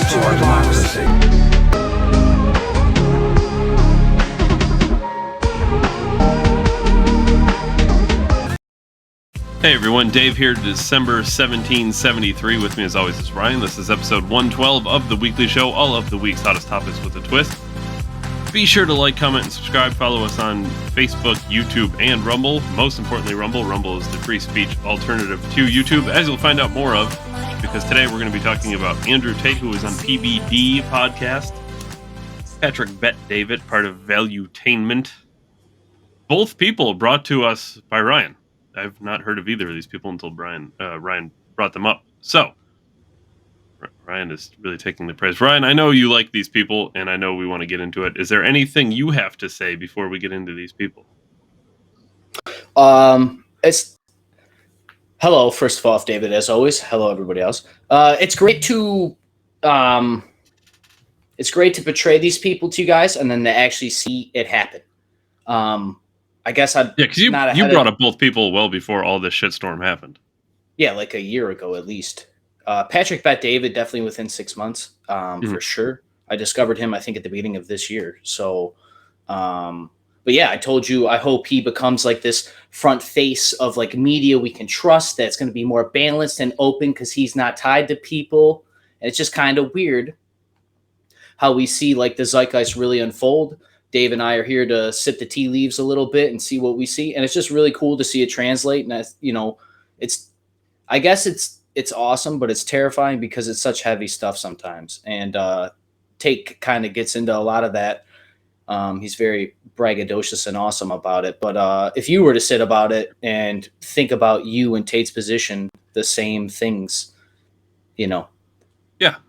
to our democracy. Hey everyone, Dave here, December 1773. With me as always is Ryan. This is episode 112 of the weekly show, all of the week's hottest topics with a twist. Be sure to like, comment, and subscribe. Follow us on Facebook, YouTube, and Rumble. Most importantly, Rumble. Rumble is the free speech alternative to YouTube, as you'll find out more of, because today we're going to be talking about Andrew Tate, who is on PBD Podcast, Patrick Bet-David, part of Valuetainment. Both people brought to us by Ryan. I've not heard of either of these people until Ryan brought them up. So, Ryan is really taking the praise. Ryan, I know you like these people, and I know we want to get into it. Is there anything you have to say before we get into these people? It's hello, first of all, David, as always. Hello, everybody else. It's great to portray these people to you guys, and then to actually see it happen. I guess because you brought up both people well before all this shitstorm happened. Yeah, like a year ago at least. Patrick Bet-David, definitely within 6 months, for sure. I discovered him, I think, at the beginning of this year. So, but yeah, I told you, I hope he becomes like this front face of like media we can trust, that's going to be more balanced and open because he's not tied to people. And it's just kind of weird how we see like the zeitgeist really unfold. Dave and I are here to sip the tea leaves a little bit and see what we see. And it's just really cool to see it translate. And that's, I guess it's awesome, but it's terrifying because it's such heavy stuff sometimes. And Tate kind of gets into a lot of that. He's very braggadocious and awesome about it. But if you were to sit about it and think about you and Tate's position, the same things, Yeah.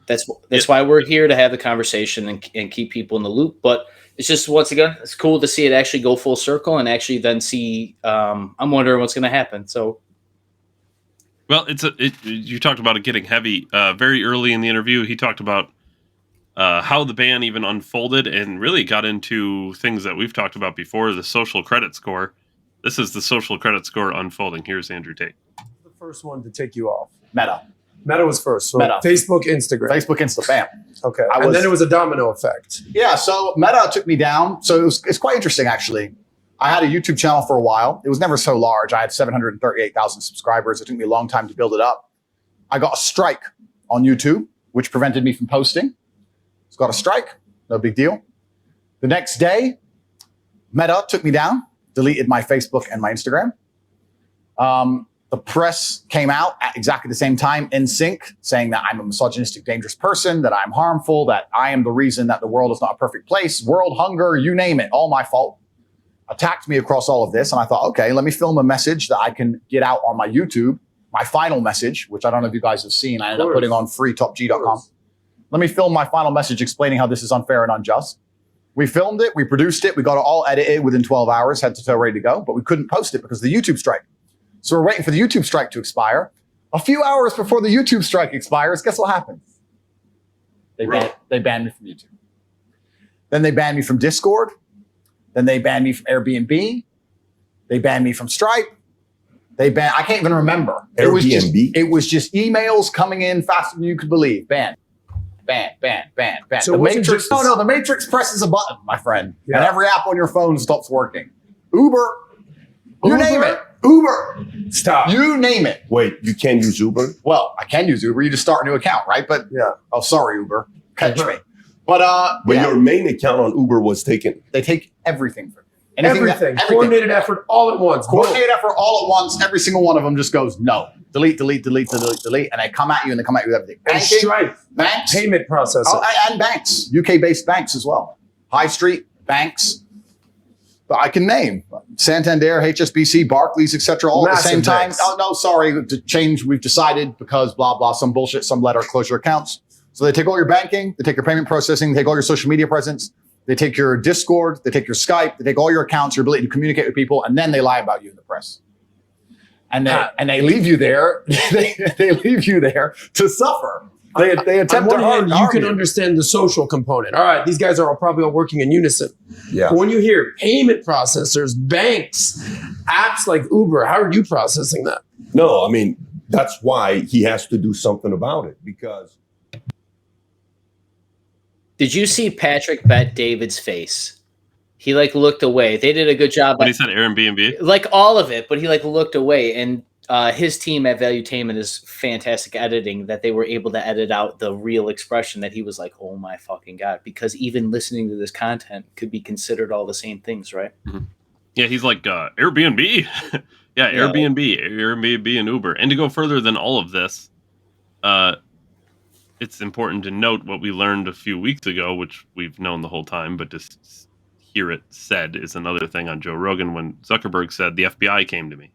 That's why we're here, to have the conversation and keep people in the loop. But it's just, once again, it's cool to see it actually go full circle and actually then see, I'm wondering what's going to happen. So. Well, you talked about it getting heavy very early in the interview. He talked about how the ban even unfolded and really got into things that we've talked about before, the social credit score. This is the social credit score unfolding. Here's Andrew Tate. The first one to take you off. Meta was first. So Meta. Facebook, Instagram. Bam. Okay. And then it was a domino effect. Yeah, so Meta took me down. So it's quite interesting, actually. I had a YouTube channel for a while. It was never so large. I had 738,000 subscribers. It took me a long time to build it up. I got a strike on YouTube, which prevented me from posting. It's got a strike. No big deal. The next day, Meta took me down, deleted my Facebook and my Instagram. The press came out at exactly the same time, in sync, saying that I'm a misogynistic, dangerous person, that I'm harmful, that I am the reason that the world is not a perfect place, world hunger, you name it, all my fault. Attacked me across all of this, and I thought, okay, let me film a message that I can get out on my YouTube, my final message, which I don't know if you guys have seen. I ended up putting on freetopg.com. Let me film my final message explaining how this is unfair and unjust. We filmed it, we produced it, we got it all edited within 12 hours, head to toe ready to go, but we couldn't post it because of the YouTube strike. So we're waiting for the YouTube strike to expire. A few hours before the YouTube strike expires, guess what happens? They banned me from YouTube. Then they banned me from Discord. Then they banned me from Airbnb. They banned me from Stripe. I can't even remember. Airbnb? It was just emails coming in faster than you could believe. Ban. So The Matrix presses a button, my friend. Yeah. And every app on your phone stops working. Uber. You name it. Uber. Stop. You name it. Wait, you can't use Uber? Well, I can use Uber. You just start a new account, right? But yeah. Oh, sorry, Uber. Catch me. But your main account on Uber was taken. They take everything from you. Everything. Coordinated effort all at once. Coordinated effort all at once. Every single one of them just goes, no. Delete. And they come at you with everything. And Stripe. Banks. Payment processor. And banks. UK-based banks as well. High Street, banks. But I can name Santander, HSBC, Barclays, etc. all at the same time. Banks. Oh, no, sorry. To change, we've decided because blah, blah, some bullshit, some letter, close your accounts. So they take all your banking, they take your payment processing, they take all your social media presence, they take your Discord, they take your Skype, they take all your accounts, your ability to communicate with people, and then they lie about you in the press. And they leave you there. They leave you there to suffer. They attempt to harm you. You can understand the social component. All right, these guys are probably all working in unison. Yeah. But when you hear payment processors, banks, apps like Uber, how are you processing that? No, I mean, that's why he has to do something about it, because Did you see Patrick Bet David's face? He like looked away. They did a good job. When he said Airbnb, like all of it, but he like looked away. And his team at Valuetainment is fantastic editing that they were able to edit out the real expression that he was like, "Oh my fucking God," because even listening to this content could be considered all the same things, right? Mm-hmm. Yeah, he's like Airbnb. yeah, Airbnb and Uber. And to go further than all of this, it's important to note what we learned a few weeks ago, which we've known the whole time, but to hear it said is another thing on Joe Rogan when Zuckerberg said the FBI came to me.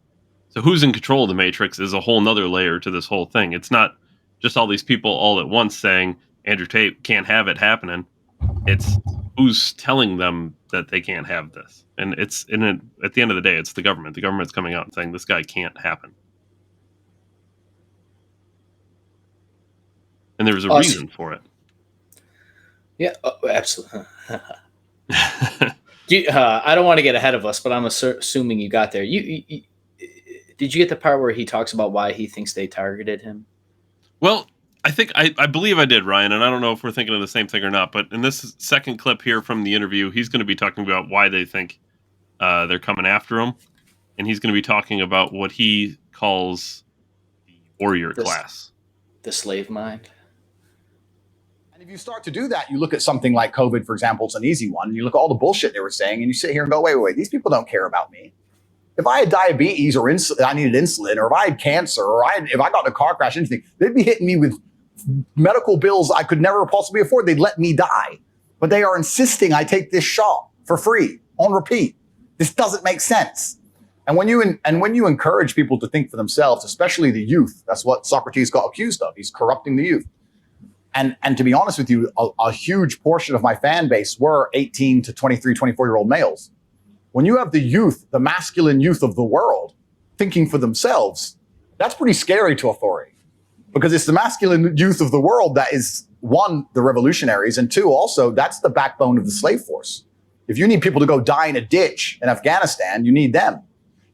So who's in control of the Matrix is a whole nother layer to this whole thing. It's not just all these people all at once saying Andrew Tate can't have it happening. It's who's telling them that they can't have this. And it's at the end of the day, it's the government. The government's coming out and saying this guy can't happen. And there's a reason for it. Yeah, absolutely. I don't want to get ahead of us, but I'm assuming you got there. You did you get the part where he talks about why he thinks they targeted him? Well, I believe I did, Ryan, and I don't know if we're thinking of the same thing or not, but in this second clip here from the interview, he's going to be talking about why they think they're coming after him, and he's going to be talking about what he calls the warrior class. The slave mind. And if you start to do that, you look at something like COVID, for example, it's an easy one. You look at all the bullshit they were saying, and you sit here and go, wait, these people don't care about me. If I had diabetes or I needed insulin, or if I had cancer, or if I got in a car crash, anything, they'd be hitting me with medical bills I could never possibly afford. They'd let me die. But they are insisting I take this shot for free, on repeat. This doesn't make sense. And when you encourage people to think for themselves, especially the youth, that's what Socrates got accused of. He's corrupting the youth. And to be honest with you, a huge portion of my fan base were 18 to 23, 24-year-old males. When you have the youth, the masculine youth of the world, thinking for themselves, that's pretty scary to authority. Because it's the masculine youth of the world that is, one, the revolutionaries, and two, also, that's the backbone of the slave force. If you need people to go die in a ditch in Afghanistan, you need them.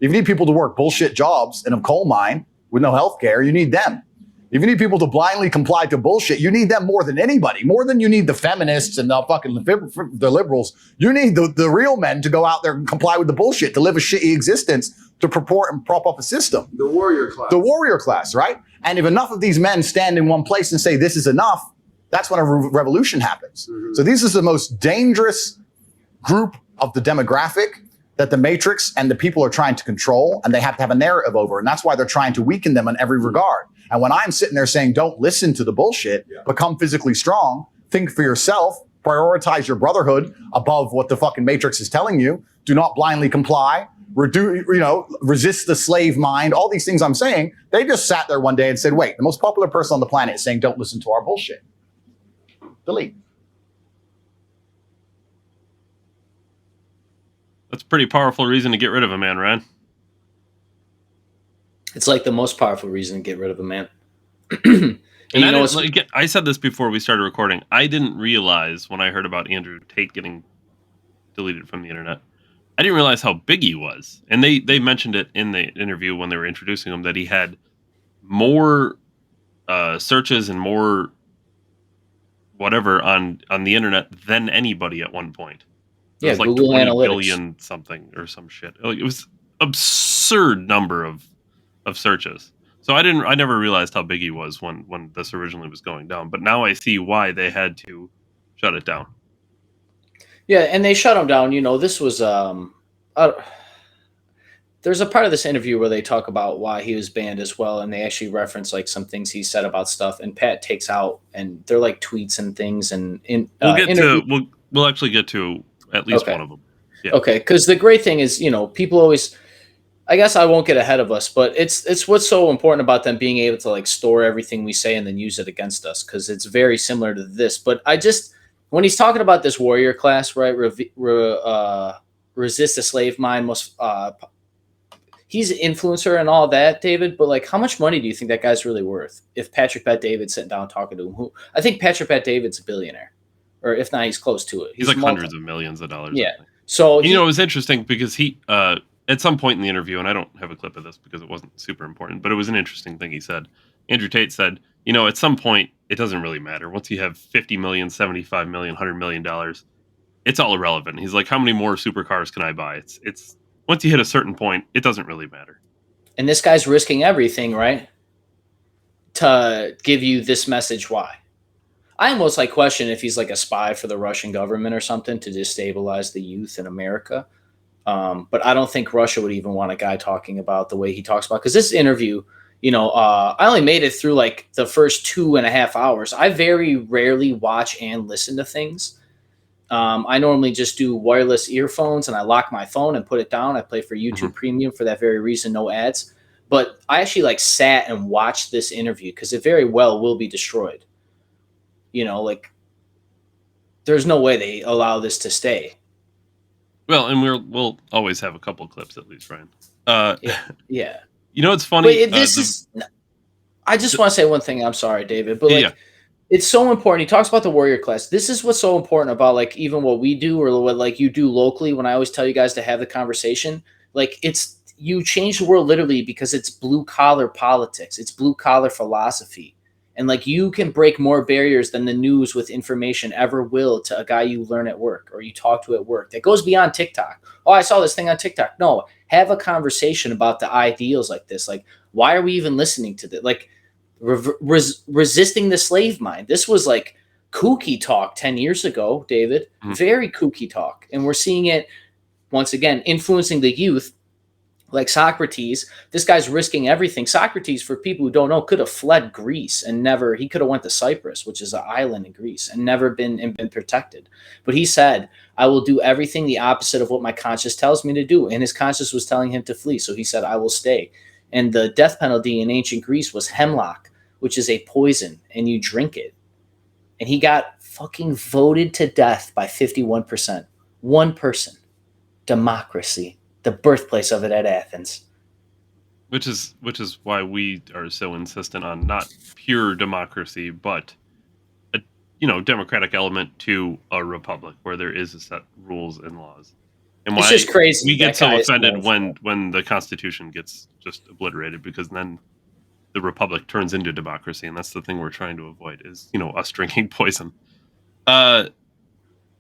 If you need people to work bullshit jobs in a coal mine with no health care, you need them. If you need people to blindly comply to bullshit, you need them more than anybody, more than you need the feminists and the liberals. You need the real men to go out there and comply with the bullshit, to live a shitty existence, to purport and prop up a system. The warrior class. The warrior class, right? And if enough of these men stand in one place and say, this is enough, that's when a revolution happens. Mm-hmm. So this is the most dangerous group of the demographic that the Matrix and the people are trying to control, and they have to have a narrative over. And that's why they're trying to weaken them in every regard. And when I'm sitting there saying, don't listen to the bullshit, become physically strong, think for yourself, prioritize your brotherhood above what the fucking Matrix is telling you, do not blindly comply, resist the slave mind, all these things I'm saying, they just sat there one day and said, wait, the most popular person on the planet is saying, don't listen to our bullshit. Delete. That's a pretty powerful reason to get rid of a man, Ryan. It's like the most powerful reason to get rid of a man. I said this before we started recording. I didn't realize when I heard about Andrew Tate getting deleted from the internet, I didn't realize how big he was. And they mentioned it in the interview when they were introducing him, that he had more searches and more whatever on the internet than anybody at one point. It was like Google 20 Analytics. billion something or some shit. It was absurd number of searches. So I never realized how big he was when this originally was going down. But now I see why they had to shut it down. Yeah, and they shut him down. This was there's a part of this interview where they talk about why he was banned as well, and they actually reference like some things he said about stuff, and Pat takes out, and they're like tweets and things, and we'll actually get to at least one of them. Yeah. Okay, because the great thing is, people always, I guess I won't get ahead of us, but it's what's so important about them being able to like store everything we say and then use it against us, because it's very similar to this. But when he's talking about this warrior class, right, resist the slave mind, he's an influencer and all that, David, but like, how much money do you think that guy's really worth? If Patrick Bet David's sitting down talking to him, I think Patrick Bet David's a billionaire, or if not, he's close to it. He's like hundreds of millions of dollars. Yeah. So it was interesting because he at some point in the interview, and I don't have a clip of this because it wasn't super important, but it was an interesting thing he said. Andrew Tate said, at some point it doesn't really matter. Once you have 50 million, 75 million, $100 million, it's all irrelevant. He's like, how many more supercars can I buy? It's once you hit a certain point, it doesn't really matter. And this guy's risking everything, right, to give you this message. Why? I almost like question if he's like a spy for the Russian government or something to destabilize the youth in America. But I don't think Russia would even want a guy talking about the way he talks about, because this interview, I only made it through like the first 2.5 hours. I very rarely watch and listen to things. I normally just do wireless earphones and I lock my phone and put it down. I play for YouTube Premium for that very reason, no ads. But I actually like sat and watched this interview because it very well will be destroyed. Like there's no way they allow this to stay. Well, and we'll always have a couple clips at least, Ryan. Yeah. It's funny. I just want to say one thing. I'm sorry, David, but it's so important. He talks about the warrior class. This is what's so important about like even what we do or what like you do locally. When I always tell you guys to have the conversation, like you change the world literally because it's blue collar politics. It's blue collar philosophy. And like you can break more barriers than the news with information ever will to a guy you learn at work or you talk to at work. That goes beyond TikTok. Oh, I saw this thing on TikTok. No, have a conversation about the ideals like this. Like, why are we even listening to this? Like resisting the slave mind. This was like kooky talk 10 years ago, David. Very kooky talk. And we're seeing it once again, influencing the youth. Like Socrates, this guy's risking everything. Socrates, for people who don't know, could have fled Greece and he could have went to Cyprus, which is an island in Greece, and never been protected. But he said, I will do everything the opposite of what my conscience tells me to do. And his conscience was telling him to flee. So he said, I will stay. And the death penalty in ancient Greece was hemlock, which is a poison, and you drink it. And he got fucking voted to death by 51%. One person. Democracy. The birthplace of it at Athens. Which is why we are so insistent on not pure democracy, but a democratic element to a republic where there is a set rules and laws. And why it's just crazy. We get so offended when the Constitution gets just obliterated, because then the republic turns into democracy, and that's the thing we're trying to avoid is us drinking poison. And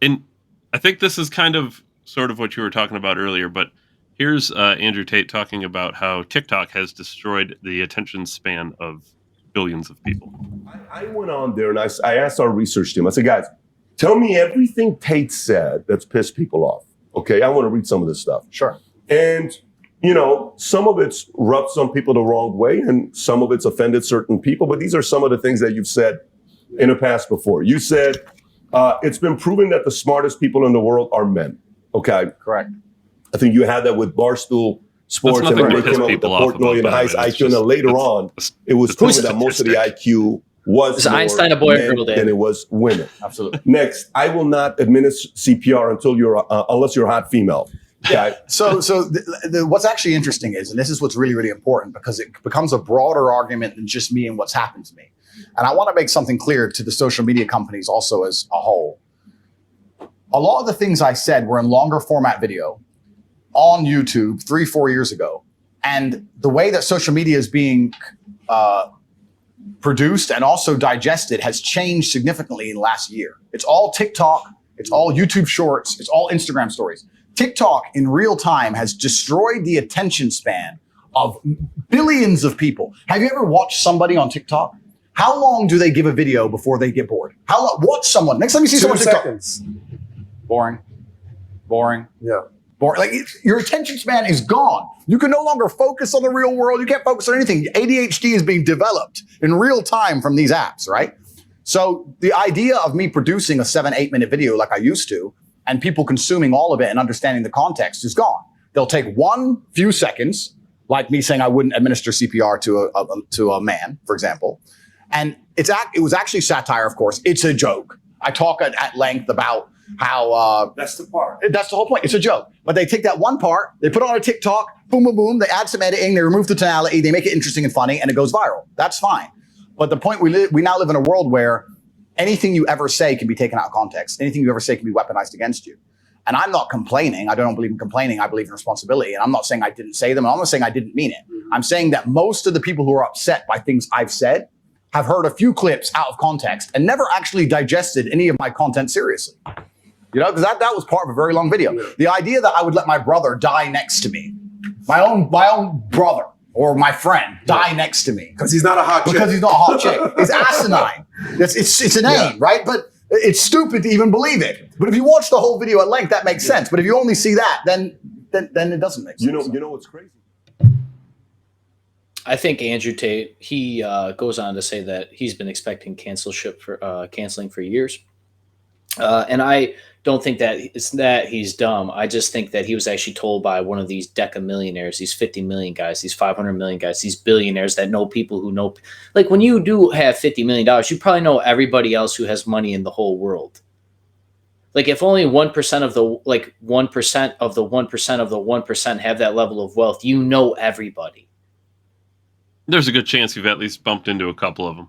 I think this is kind of sort of what you were talking about earlier, but here's Andrew Tate talking about how TikTok has destroyed the attention span of billions of people. I went on there and I asked our research team, I said, guys, tell me everything Tate said that's pissed people off. Okay, I want to read some of this stuff. Sure. And, some of it's rubbed some people the wrong way and some of it's offended certain people. But these are some of the things that you've said in the past before. You said, it's been proven that the smartest people in the world are men. Okay. Correct. I think you had that with Barstool Sports, and then they came up with the Portnoy and the highest IQ, and then later on, it was proven that most of the IQ was more Einstein a boy or girl, than it was women. Absolutely. Next, I will not administer CPR unless you're a hot female. Yeah. So what's actually interesting is, and this is what's really, really important, because it becomes a broader argument than just me and what's happened to me. And I want to make something clear to the social media companies also as a whole. A lot of the things I said were in longer format video on YouTube 3-4 years ago. And the way that social media is being produced and also digested has changed significantly in the last year. It's all TikTok, it's all YouTube shorts, it's all Instagram stories. TikTok in real time has destroyed the attention span of billions of people. Have you ever watched somebody on TikTok? How long do they give a video before they get bored? How long? Watch someone. Next time you see 2 someone on TikTok. seconds. Boring. Yeah. Like your attention span is gone. You can no longer focus on the real world. You can't focus on anything. ADHD is being developed in real time from these apps, right? So the idea of me producing a 7-8 minute video like I used to, and people consuming all of it and understanding the context is gone. They'll take one few seconds, like me saying I wouldn't administer CPR to a man, for example. And it was actually satire, of course. It's a joke. I talk at length about how That's the part. that's the whole point. It's a joke. But they take that one part, they put it on a TikTok, boom, boom, boom. They add some editing, they remove the tonality, they make it interesting and funny, and it goes viral. That's fine. But the point we now live in a world where anything you ever say can be taken out of context. Anything you ever say can be weaponized against you. And I'm not complaining. I don't believe in complaining. I believe in responsibility. And I'm not saying I didn't say them. And I'm not saying I didn't mean it. I'm saying that most of the people who are upset by things I've said have heard a few clips out of context and never actually digested any of my content seriously. You know, because that was part of a very long video. The idea that I would let my brother die next to me, my own brother or my friend die next to me. Because he's not a hot chick. Because he's not a hot chick. It's asinine. It's inane, right? But it's stupid to even believe it. But if you watch the whole video at length, that makes sense. But if you only see that, then it doesn't make sense. You know what's crazy? I think Andrew Tate, he goes on to say that he's been expecting canceling for years. And I don't think that it's that he's dumb. I just think that he was actually told by one of these deca millionaires, these 50 million guys, these 500 million guys, these billionaires that know people who know. Like when you do have $50 million, you probably know everybody else who has money in the whole world. Like if only 1% of the 1% of the 1% of the 1% have that level of wealth, you know everybody. There's a good chance you've at least bumped into a couple of them.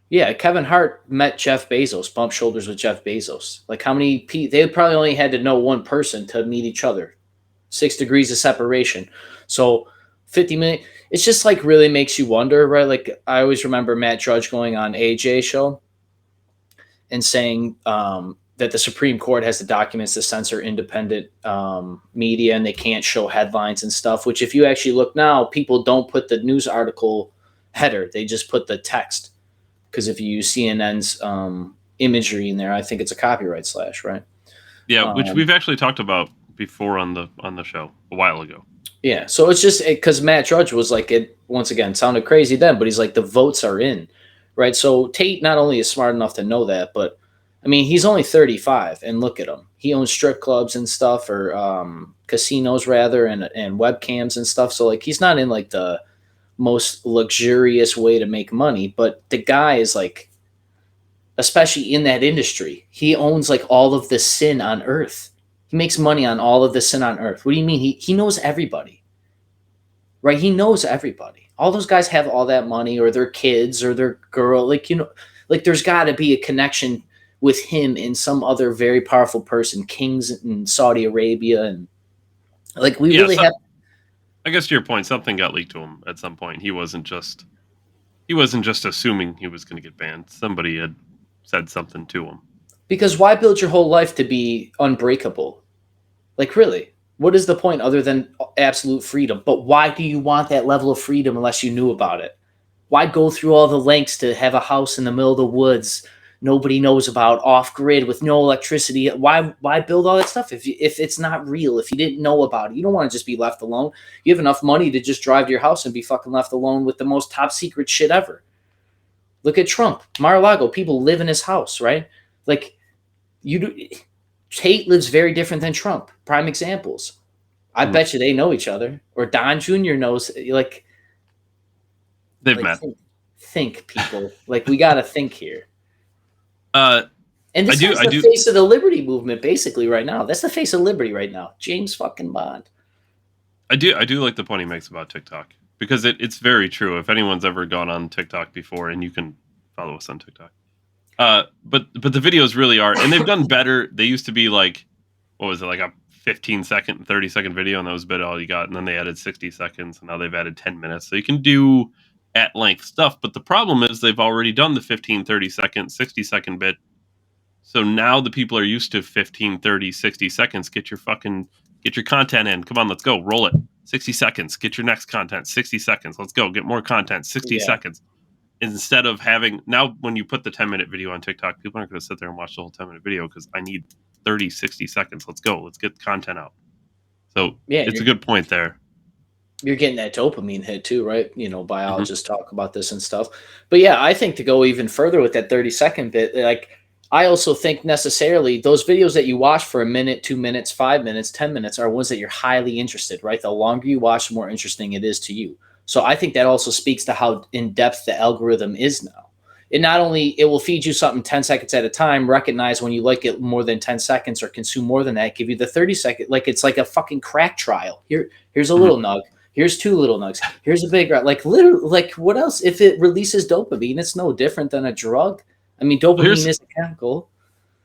Yeah, Kevin Hart met Jeff Bezos, bumped shoulders with Jeff Bezos. Like how many people? They probably only had to know one person to meet each other. 6 degrees of separation. So 50 million. It's just like really makes you wonder, right? Like I always remember Matt Drudge going on AJ show and saying that the Supreme Court has the documents to censor independent media and they can't show headlines and stuff, which if you actually look now, people don't put the news article header. They just put the text. Because if you use CNN's imagery in there, I think it's a copyright slash, right? Yeah, which we've actually talked about before on the show a while ago. Yeah, so it's just because Matt Drudge was like, it once again sounded crazy then, but he's like, the votes are in, right? So Tate not only is smart enough to know that, but I mean, he's only 35, and look at him. He owns strip clubs and stuff, or casinos rather, and webcams and stuff. So like, he's not in like the most luxurious way to make money, but the guy is like, especially in that industry, he owns like all of the sin on earth. He makes money on all of the sin on earth. What do you mean? He knows everybody, right? He knows everybody. All those guys have all that money, or their kids, or their girl. Like, you know, like there's got to be a connection with him and some other very powerful person, kings in Saudi Arabia, and like we really have. I guess to your point, something got leaked to him at some point. He wasn't just assuming he was going to get banned. Somebody had said something to him. Because why build your whole life to be unbreakable? Like really, what is the point other than absolute freedom? But why do you want that level of freedom unless you knew about it? Why go through all the lengths to have a house in the middle of the woods nobody knows about, off grid with no electricity? Why build all that stuff if it's not real? If you didn't know about it, you don't want to just be left alone. You have enough money to just drive to your house and be fucking left alone with the most top secret shit ever. Look at Trump, Mar-a-Lago. People live in his house, right? Like Tate lives very different than Trump. Prime examples. I bet you they know each other, or Don Jr. knows. Like they've met. Think people. Like we got to think here. And this is the face of the liberty movement, basically, right now. That's the face of liberty right now. James fucking Bond. I do like the point he makes about TikTok, because it's very true. If anyone's ever gone on TikTok before, and you can follow us on TikTok, but the videos really are, and they've done better. They used to be like, what was it, like a 15-second, 30-second video, and that was about all you got. And then they added 60 seconds, and now they've added 10 minutes. So you can do at-length stuff, but the problem is they've already done the 15, 30-second, 60-second bit. So now the people are used to 15, 30, 60 seconds. Get your content in. Come on, let's go. Roll it. 60 seconds. Get your next content. 60 seconds. Let's go. Get more content. 60 seconds. Instead of having, now when you put the 10-minute video on TikTok, people aren't going to sit there and watch the whole 10-minute video because I need 30, 60 seconds. Let's go. Let's get content out. So it's a good point there. You're getting that dopamine hit too, right? You know, biologists talk about this and stuff. But yeah, I think to go even further with that 30-second bit, like I also think necessarily those videos that you watch for a minute, 2 minutes, 5 minutes, 10 minutes are ones that you're highly interested, right? The longer you watch, the more interesting it is to you. So I think that also speaks to how in-depth the algorithm is now. It will feed you something 10 seconds at a time, recognize when you like it more than 10 seconds or consume more than that, give you the 30-second, like it's like a fucking crack trial. Here's a little nug. Here's 2 little nugs. Here's a big, like literally, like what else? If it releases dopamine, it's no different than a drug. I mean, dopamine is a chemical.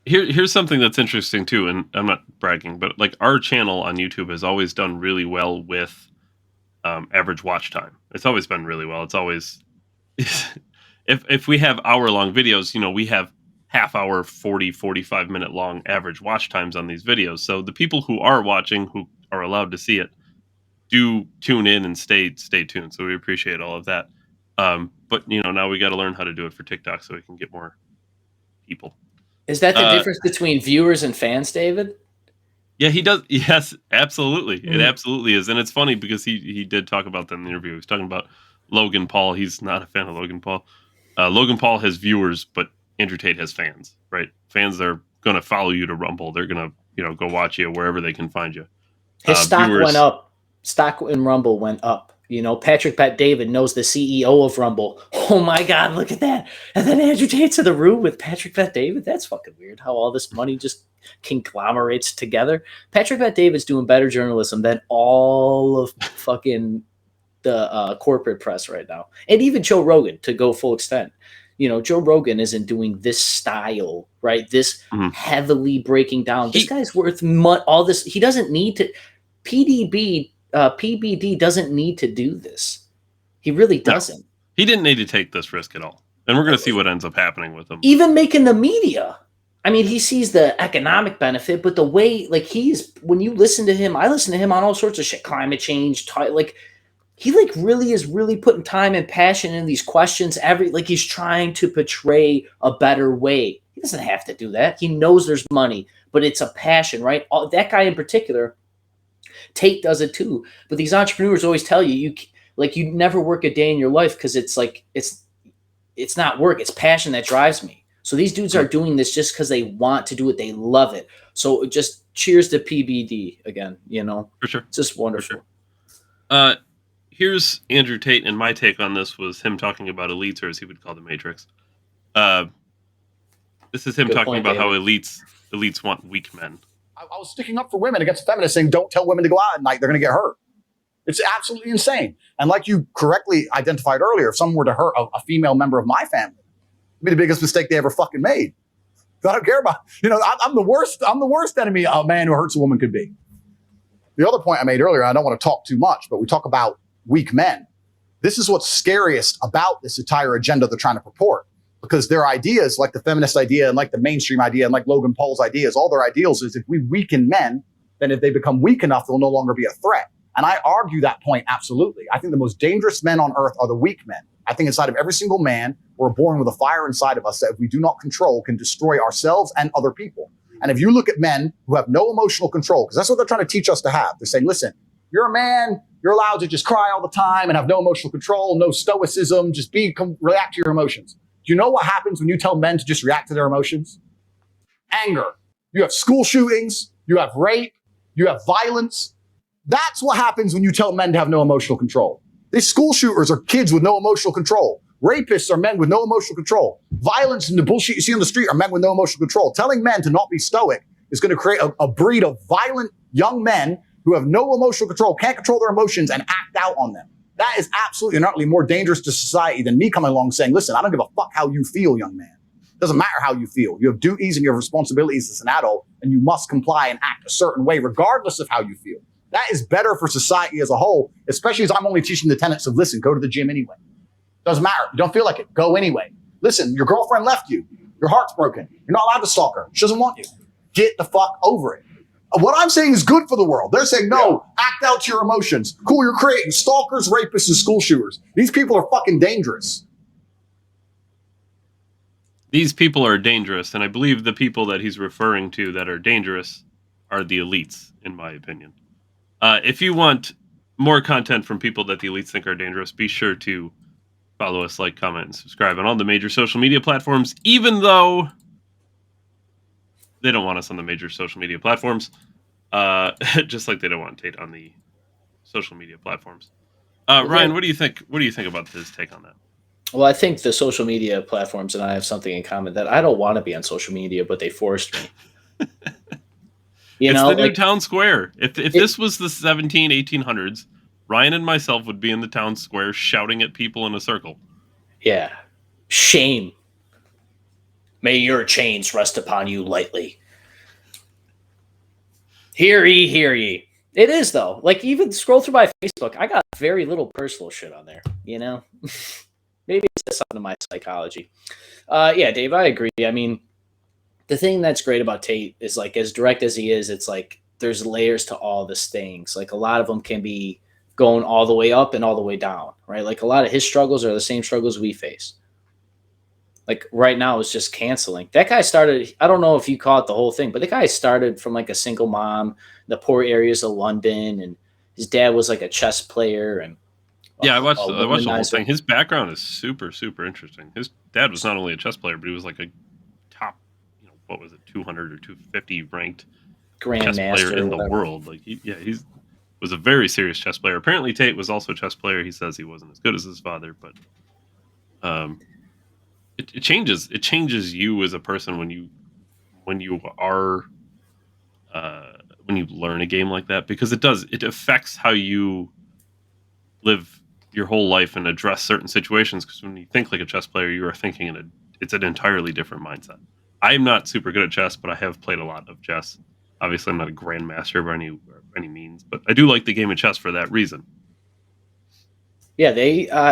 Here's something that's interesting too, and I'm not bragging, but like our channel on YouTube has always done really well with average watch time. It's always been really well. It's always if we have hour-long videos, we have half-hour, 40, 45-minute long average watch times on these videos. So the people who are watching, who are allowed to see it, do tune in and stay tuned. So we appreciate all of that. But now we got to learn how to do it for TikTok so we can get more people. Is that the difference between viewers and fans, David? Yeah, he does. Yes, absolutely. It absolutely is. And it's funny because he did talk about that in the interview. He was talking about Logan Paul. He's not a fan of Logan Paul. Logan Paul has viewers, but Andrew Tate has fans, right? Fans are going to follow you to Rumble. They're going to, go watch you wherever they can find you. His stock went up. Stock in Rumble went up. Patrick Bet David knows the CEO of Rumble. Oh my God, look at that. And then Andrew Tate's in the room with Patrick Bet David. That's fucking weird how all this money just conglomerates together. Patrick Bet David's doing better journalism than all of fucking the corporate press right now. And even Joe Rogan, to go full extent. Joe Rogan isn't doing this style, right? This heavily breaking down. This guy's worth all this. He doesn't need to. PBD doesn't need to do this. He really doesn't. No, he didn't need to take this risk at all. And we're going to see what ends up happening with him. Even making the media. I mean, he sees the economic benefit, but the way, when you listen to him, I listen to him on all sorts of shit, climate change, he really is really putting time and passion in these questions. He's trying to portray a better way. He doesn't have to do that. He knows there's money, but it's a passion, right? That guy in particular, Tate does it too. But these entrepreneurs always tell you you never work a day in your life because it's not work. It's passion that drives me. So these dudes are doing this just because they want to do it. They love it. So just cheers to PBD again, For sure. It's just wonderful. For sure. Here's Andrew Tate, and my take on this was him talking about elites, or as he would call the Matrix. This is him talking about how elites want weak men. I was sticking up for women against feminists saying, don't tell women to go out at night. They're going to get hurt. It's absolutely insane. And like you correctly identified earlier, if someone were to hurt a female member of my family, it'd be the biggest mistake they ever fucking made. I don't care about, I'm the worst enemy a man who hurts a woman could be. The other point I made earlier, I don't want to talk too much, but we talk about weak men. This is what's scariest about this entire agenda they're trying to purport. Because their ideas, like the feminist idea and like the mainstream idea and like Logan Paul's ideas, all their ideals is if we weaken men, then if they become weak enough, they'll no longer be a threat. And I argue that point absolutely. I think the most dangerous men on earth are the weak men. I think inside of every single man, we're born with a fire inside of us that if we do not control, can destroy ourselves and other people. And if you look at men who have no emotional control, because that's what they're trying to teach us to have. They're saying, listen, you're a man, you're allowed to just cry all the time and have no emotional control, no stoicism, just react to your emotions. Do you know what happens when you tell men to just react to their emotions? Anger. You have school shootings. You have rape. You have violence. That's what happens when you tell men to have no emotional control. These school shooters are kids with no emotional control. Rapists are men with no emotional control. Violence and the bullshit you see on the street are men with no emotional control. Telling men to not be stoic is going to create a breed of violent young men who have no emotional control, can't control their emotions, and act out on them. That is absolutely and utterly more dangerous to society than me coming along saying, listen, I don't give a fuck how you feel, young man. It doesn't matter how you feel. You have duties and you have responsibilities as an adult, and you must comply and act a certain way regardless of how you feel. That is better for society as a whole, especially as I'm only teaching the tenets of, listen, go to the gym anyway. Doesn't matter. You don't feel like it. Go anyway. Listen, your girlfriend left you. Your heart's broken. You're not allowed to stalk her. She doesn't want you. Get the fuck over it. What I'm saying is good for the world. They're saying, no, act out your emotions. Cool, you're creating stalkers, rapists, and school shooters. These people are fucking dangerous. These people are dangerous, and I believe the people that he's referring to that are dangerous are the elites, in my opinion. If you want more content from people that the elites think are dangerous, be sure to follow us, like, comment, and subscribe on all the major social media platforms, even though they don't want us on the major social media platforms, just like they don't want Tate on the social media platforms. Ryan, what do you think? What do you think about his take on that? Well, I think the social media platforms and I have something in common that I don't want to be on social media, but they forced me. It's the new town square. If this was the 1800s, Ryan and myself would be in the town square shouting at people in a circle. Yeah. Shame. May your chains rest upon you lightly. Hear ye, hear ye. It is, though. Like, even scroll through my Facebook, I got very little personal shit on there, you know? maybe it's just something to my psychology. Yeah, Dave, I agree. I mean, the thing that's great about Tate is like as direct as he is, it's like there's layers to all this things. Like a lot of them can be going all the way up and all the way down, right? Like a lot of his struggles are the same struggles we face. Like right now it's just canceling. That guy started, I don't know if you caught the whole thing, but the guy started from like a single mom, the poor areas of London, and his dad was like a chess player. And yeah, I watched the whole thing. His background is super, super interesting. His dad was not only a chess player, but he was like a top, what was it, 200 or 250 ranked chess player in the world. Like, he was a very serious chess player. Apparently, Tate was also a chess player. He says he wasn't as good as his father, but it changes. It changes you as a person when you learn a game like that, because it affects how you live your whole life and address certain situations. Because when you think like a chess player, you are thinking it's an entirely different mindset. I'm not super good at chess, but I have played a lot of chess. Obviously, I'm not a grandmaster by any means, but I do like the game of chess for that reason. Yeah,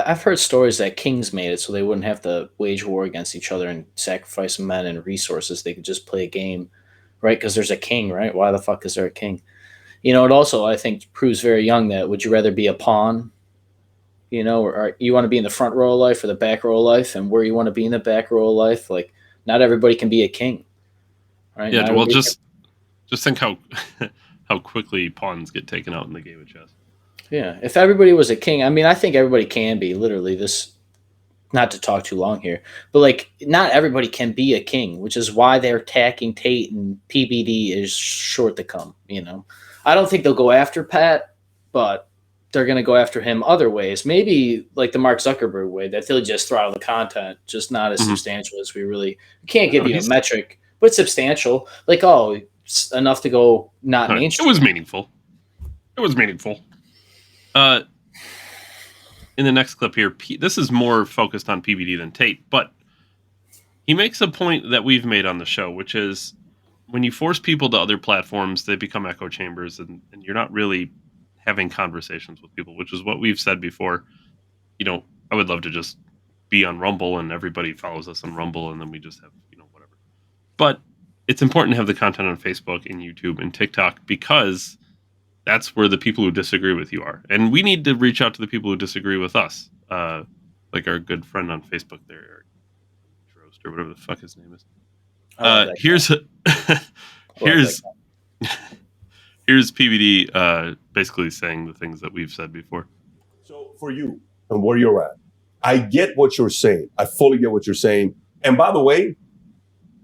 I've heard stories that kings made it so they wouldn't have to wage war against each other and sacrifice men and resources. They could just play a game, right? Because there's a king, right? Why the fuck is there a king? It also, I think, proves very young that would you rather be a pawn, or you want to be in the front row of life or the back row of life, and where you want to be in the back row of life, like not everybody can be a king, right? Yeah, well, just think how quickly pawns get taken out in the game of chess. Yeah, if everybody was a king, I mean, I think everybody can be. Literally, this, not to talk too long here, but like, not everybody can be a king, which is why they're attacking Tate, and PBD is short to come. I don't think they'll go after Pat, but they're going to go after him other ways. Maybe like the Mark Zuckerberg way, that they'll just throttle the content, just not as substantial as we can't give you a metric, but substantial. Like, it's enough to go not mainstream. It was meaningful. In the next clip here, this is more focused on PBD than Tate, but he makes a point that we've made on the show, which is when you force people to other platforms, they become echo chambers, and you're not really having conversations with people, which is what we've said before. I would love to just be on Rumble and everybody follows us on Rumble, and then we just have, whatever. But it's important to have the content on Facebook and YouTube and TikTok, because that's where the people who disagree with you are. And we need to reach out to the people who disagree with us. Like our good friend on Facebook there, Eric Drost, or whatever the fuck his name is. Here's PBD basically saying the things that we've said before. So for you and where you're at, I get what you're saying. I fully get what you're saying. And by the way,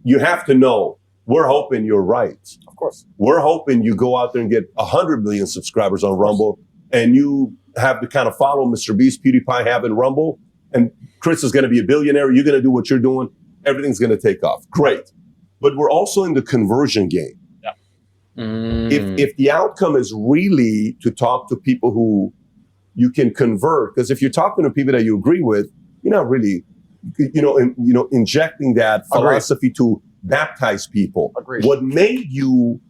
you have to know, we're hoping you're right. Of course. We're hoping you go out there and get 100 million subscribers on Rumble, and you have to kind of follow Mr. Beast, PewDiePie have in Rumble, and Chris is going to be a billionaire. You're going to do what you're doing. Everything's going to take off. Great. But we're also in the conversion game. Yeah. If the outcome is really to talk to people who you can convert, because if you're talking to people that you agree with, you're not really, injecting that philosophy to baptize people. Agreed. What made you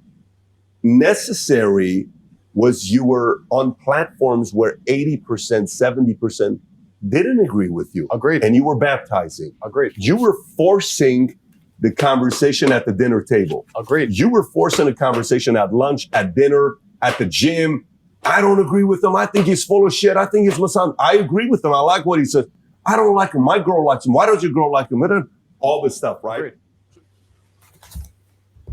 necessary was you were on platforms where 80%, 70% didn't agree with you. Agreed. And you were baptizing. Agreed. You were forcing the conversation at the dinner table. Agreed. You were forcing a conversation at lunch, at dinner, at the gym. I don't agree with him. I think he's full of shit. I think he's misunderstood. I agree with him. I like what he says. I don't like him. My girl likes him. Why does your girl like him? All this stuff, right? Agreed.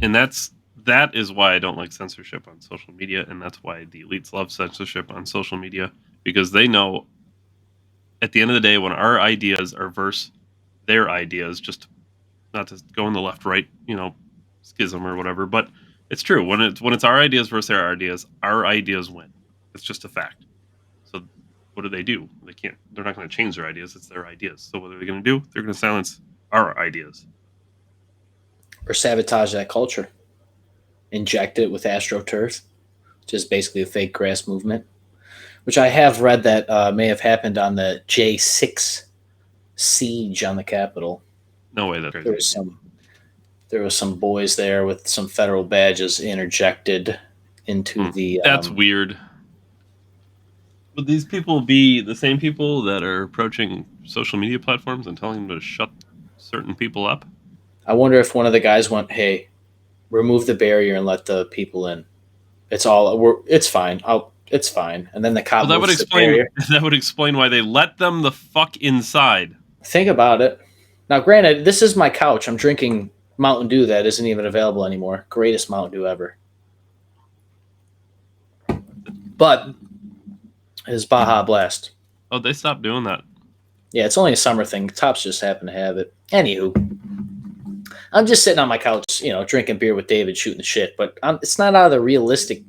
And that is why I don't like censorship on social media, and that's why the elites love censorship on social media, because they know at the end of the day, when our ideas are versus their ideas, just not to go in the left-right, schism or whatever, but it's true. When it's our ideas versus their ideas win. It's just a fact. So what do? They're not going to change their ideas. It's their ideas. So what are they going to do? They're going to silence our ideas. Or sabotage that culture. Inject it with AstroTurf, which is basically a fake grass movement, which I have read that may have happened on the J6 siege on the Capitol. No way. There was some boys there with some federal badges interjected into the. That's weird. Would these people be the same people that are approaching social media platforms and telling them to shut certain people up? I wonder if one of the guys went, "Hey, remove the barrier and let the people in. It's fine. It's fine." And then the cop Well, that would moves the explain barrier. that would explain why they let them the fuck inside. Think about it. Now, granted, this is my couch. I'm drinking Mountain Dew that isn't even available anymore. Greatest Mountain Dew ever. But it's Baja Blast. Oh, they stopped doing that. Yeah, it's only a summer thing. Tops just happen to have it. Anywho, I'm just sitting on my couch, drinking beer with David, shooting the shit. But it's not out of the realistic.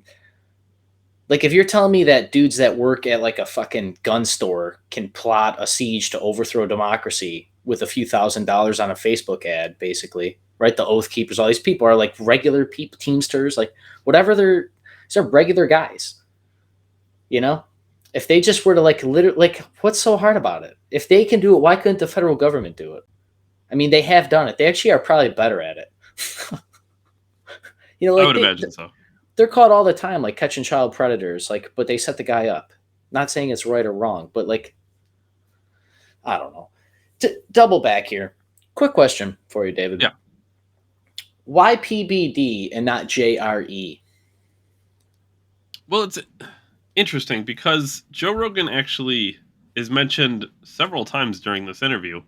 Like, if you're telling me that dudes that work at like a fucking gun store can plot a siege to overthrow democracy with a few $1,000s on a Facebook ad, basically, right? The Oath Keepers, all these people are like regular people, Teamsters, like whatever these are regular guys. If they just were to literally, what's so hard about it? If they can do it, why couldn't the federal government do it? I mean, they have done it. They actually are probably better at it. I would imagine so. They're caught all the time, like catching child predators, but they set the guy up. Not saying it's right or wrong, but I don't know. Double back here. Quick question for you, David. Yeah. Why PBD and not JRE? Well, it's interesting because Joe Rogan actually is mentioned several times during this interview,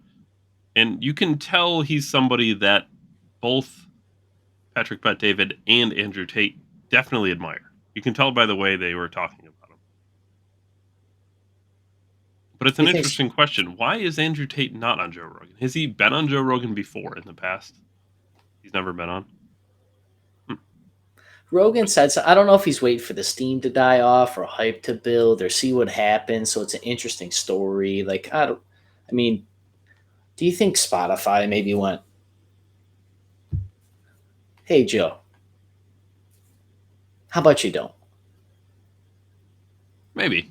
and you can tell he's somebody that both Patrick Bet David and Andrew Tate definitely admire. You can tell by the way they were talking about him. But it's an interesting question. Why is Andrew Tate not on Joe Rogan? Has he been on Joe Rogan before in the past? He's never been on? Rogan said so. I don't know if he's waiting for the steam to die off or hype to build or see what happens. So it's an interesting story. Do you think Spotify maybe went, "Hey, Joe, how about you don't?" Maybe.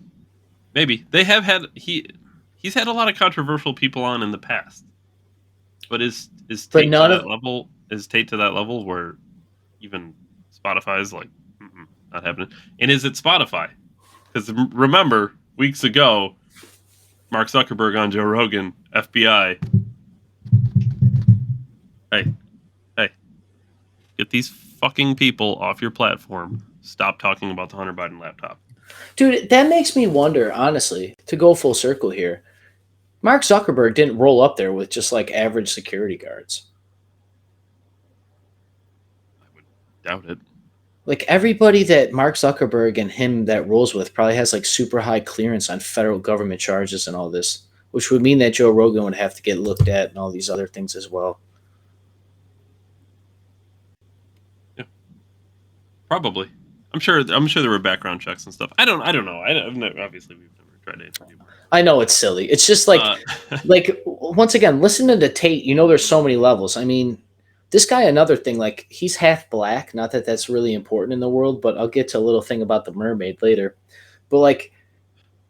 They have had he's had a lot of controversial people on in the past. But is Tate to that level? Is Tate to that level where even Spotify's like, not happening? And is it Spotify? Because remember, weeks ago, Mark Zuckerberg on Joe Rogan, FBI. Hey, get these fucking people off your platform. Stop talking about the Hunter Biden laptop. Dude, that makes me wonder, honestly, to go full circle here. Mark Zuckerberg didn't roll up there with just like average security guards. I would doubt it. Like everybody that Mark Zuckerberg and him that rolls with probably has like super high clearance on federal government charges and all this, which would mean that Joe Rogan would have to get looked at and all these other things as well. Yeah, probably. I'm sure there were background checks and stuff. I don't know. Obviously, we've never tried to interview. I know it's silly. It's just once again, listening to Tate, there's so many levels. I mean, this guy, another thing, he's half black. Not that that's really important in the world, but I'll get to a little thing about the mermaid later. But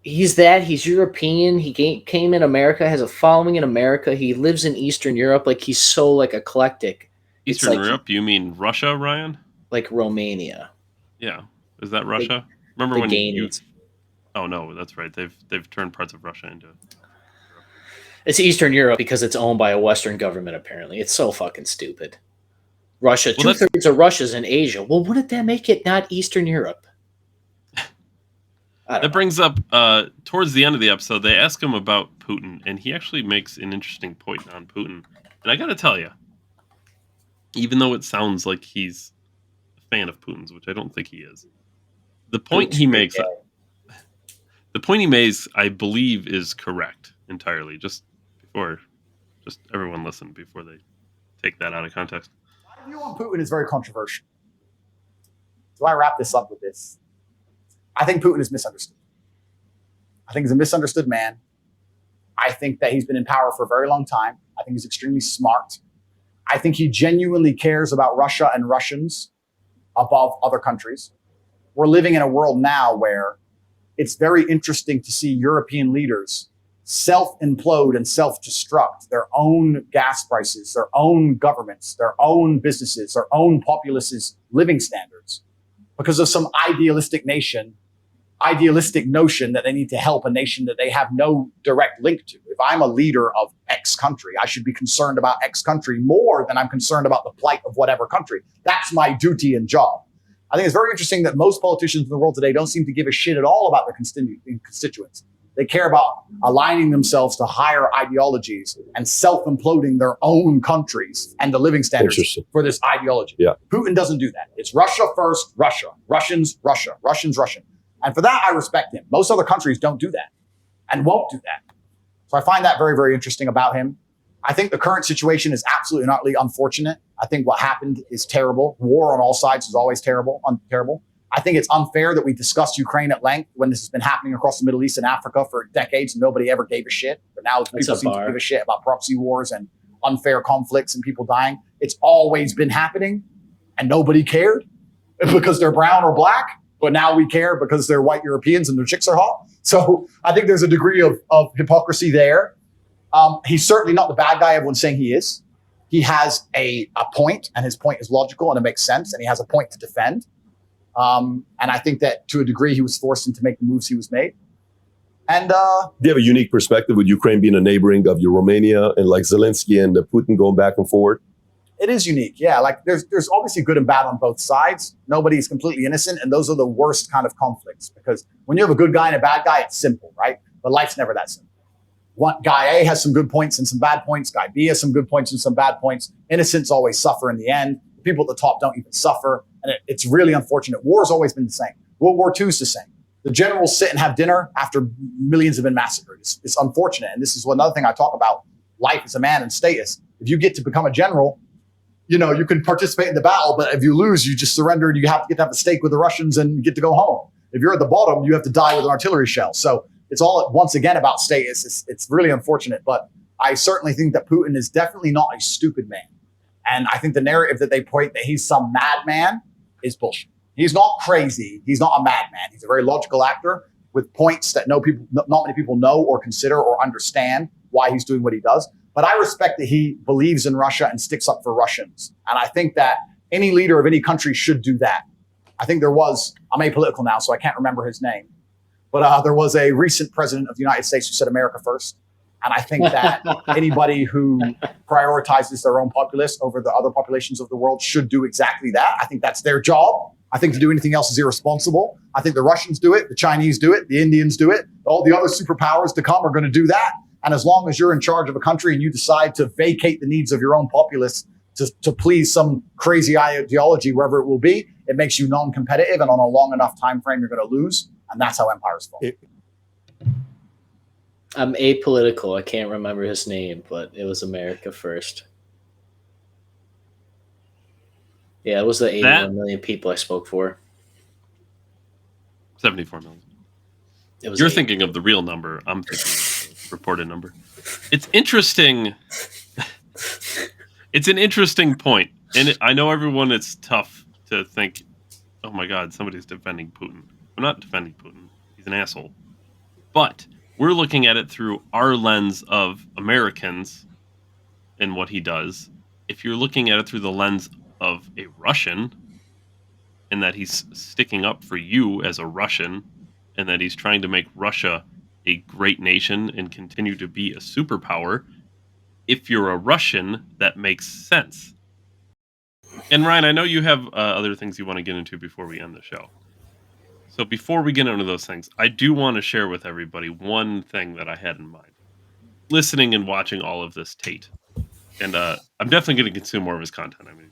he's European. He came in America, has a following in America. He lives in Eastern Europe. He's so eclectic. Eastern Europe? You mean Russia, Ryan? Like Romania. Yeah. Is that Russia? Remember when you... Oh, no, that's right. They've turned parts of Russia into... It's Eastern Europe because it's owned by a Western government, apparently. It's so fucking stupid. Russia, 2/3 of Russia's in Asia. Well, wouldn't that make it not Eastern Europe? That brings up, towards the end of the episode, they ask him about Putin, and he actually makes an interesting point on Putin. And I got to tell you, even though it sounds like he's a fan of Putin's, which I don't think he is, the point he makes, I believe, is correct entirely. Just everyone listen before they take that out of context. My view on Putin is very controversial. So I wrap this up with this. I think Putin is misunderstood. I think he's a misunderstood man. I think that he's been in power for a very long time. I think he's extremely smart. I think he genuinely cares about Russia and Russians above other countries. We're living in a world now where it's very interesting to see European leaders self-implode and self-destruct their own gas prices, their own governments, their own businesses, their own populaces' living standards because of some idealistic nation idealistic notion that they need to help a nation that they have no direct link to. If I'm a leader of X country, I should be concerned about X country more than I'm concerned about the plight of whatever country. That's my duty and job. I think it's very interesting that most politicians in the world today don't seem to give a shit at all about their constituents. They care about aligning themselves to higher ideologies and self-imploding their own countries and the living standards for this ideology. Yeah. Putin doesn't do that. It's Russia first, Russia. Russians, Russia. Russians, Russian. And for that, I respect him. Most other countries don't do that and won't do that. So I find that very, very interesting about him. I think the current situation is absolutely and utterly unfortunate. I think what happened is terrible. War on all sides is always terrible. I think it's unfair that we discussed Ukraine at length when this has been happening across the Middle East and Africa for decades and nobody ever gave a shit. But now people seem to give a shit about proxy wars and unfair conflicts and people dying. It's always been happening and nobody cared because they're brown or black. But now we care because they're white Europeans and their chicks are hot. So I think there's a degree of hypocrisy there. He's certainly not the bad guy everyone's saying he is. He has a point, and his point is logical and it makes sense, and he has a point to defend. And I think that to a degree he was forced into making the moves he was made. And do you have a unique perspective with Ukraine being a neighboring of Romania and like Zelensky and Putin going back and forward? It is unique. Yeah. Like there's obviously good and bad on both sides. Nobody's completely innocent. And those are the worst kind of conflicts because when you have a good guy and a bad guy, it's simple, right? But life's never that simple. One guy A has some good points and some bad points. Guy B has some good points and some bad points. Innocents always suffer in the end. People at the top don't even suffer. And it's really unfortunate. War's always been the same. World War II is the same. The generals sit and have dinner after millions have been massacred. It's unfortunate. And this is another thing I talk about. Life as a man and status. If you get to become a general, you know, you can participate in the battle, but if you lose, you just surrender and you have to get to have a stake with the Russians and get to go home. If you're at the bottom, you have to die with an artillery shell. So it's all once again about status. It's really unfortunate, but I certainly think that Putin is definitely not a stupid man. And I think the narrative that they point that he's some madman is bullshit. He's not crazy. He's not a madman. He's a very logical actor with points that not many people know or consider or understand why he's doing what he does. But I respect that he believes in Russia and sticks up for Russians. And I think that any leader of any country should do that. I think I'm apolitical now, so I can't remember his name. But there was a recent president of the United States who said America first. And I think that anybody who prioritizes their own populace over the other populations of the world should do exactly that. I think that's their job. I think to do anything else is irresponsible. I think the Russians do it, the Chinese do it, the Indians do it. All the other superpowers to come are going to do that. And as long as you're in charge of a country and you decide to vacate the needs of your own populace to please some crazy ideology, wherever it will be, it makes you non-competitive. And on a long enough time frame, you're going to lose. And that's how empires fall. I'm apolitical. I can't remember his name, but it was America first. Yeah, it was the 81 million people I spoke for. 74 million. You're thinking of the real number. I'm thinking of the reported number. It's interesting. It's an interesting point. And I know everyone, it's tough to think, oh my God, somebody's defending Putin. I'm not defending Putin. He's an asshole. But we're looking at it through our lens of Americans and what he does. If you're looking at it through the lens of a Russian and that he's sticking up for you as a Russian and that he's trying to make Russia a great nation and continue to be a superpower, if you're a Russian, that makes sense. And Ryan, I know you have other things you want to get into before we end the show. So before we get into those things, I do want to share with everybody one thing that I had in mind. Listening and watching all of this Tate. And I'm definitely going to consume more of his content. I mean,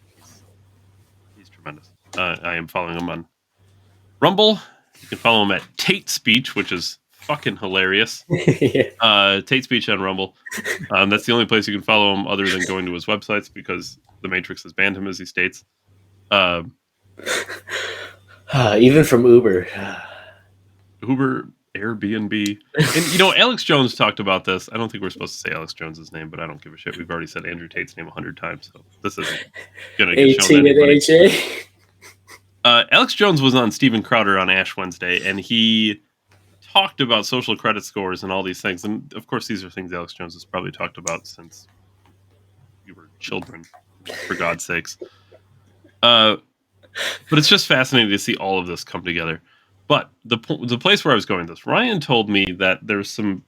he's tremendous. I am following him on Rumble. You can follow him at Tate Speech, which is fucking hilarious. Tate Speech on Rumble. That's the only place you can follow him other than going to his websites because the Matrix has banned him, as he states. Even from Uber, Airbnb. And, you know, Alex Jones talked about this. I don't think we're supposed to say Alex Jones's name, but I don't give a shit. We've already said Andrew Tate's name 100 times, so this isn't going to get shown to anybody. Alex Jones was on Steven Crowder on Ash Wednesday, and he talked about social credit scores and all these things. And, of course, these are things Alex Jones has probably talked about since we were children, for God's sakes. But it's just fascinating to see all of this come together. But the place where I was going with this, Ryan told me that there's some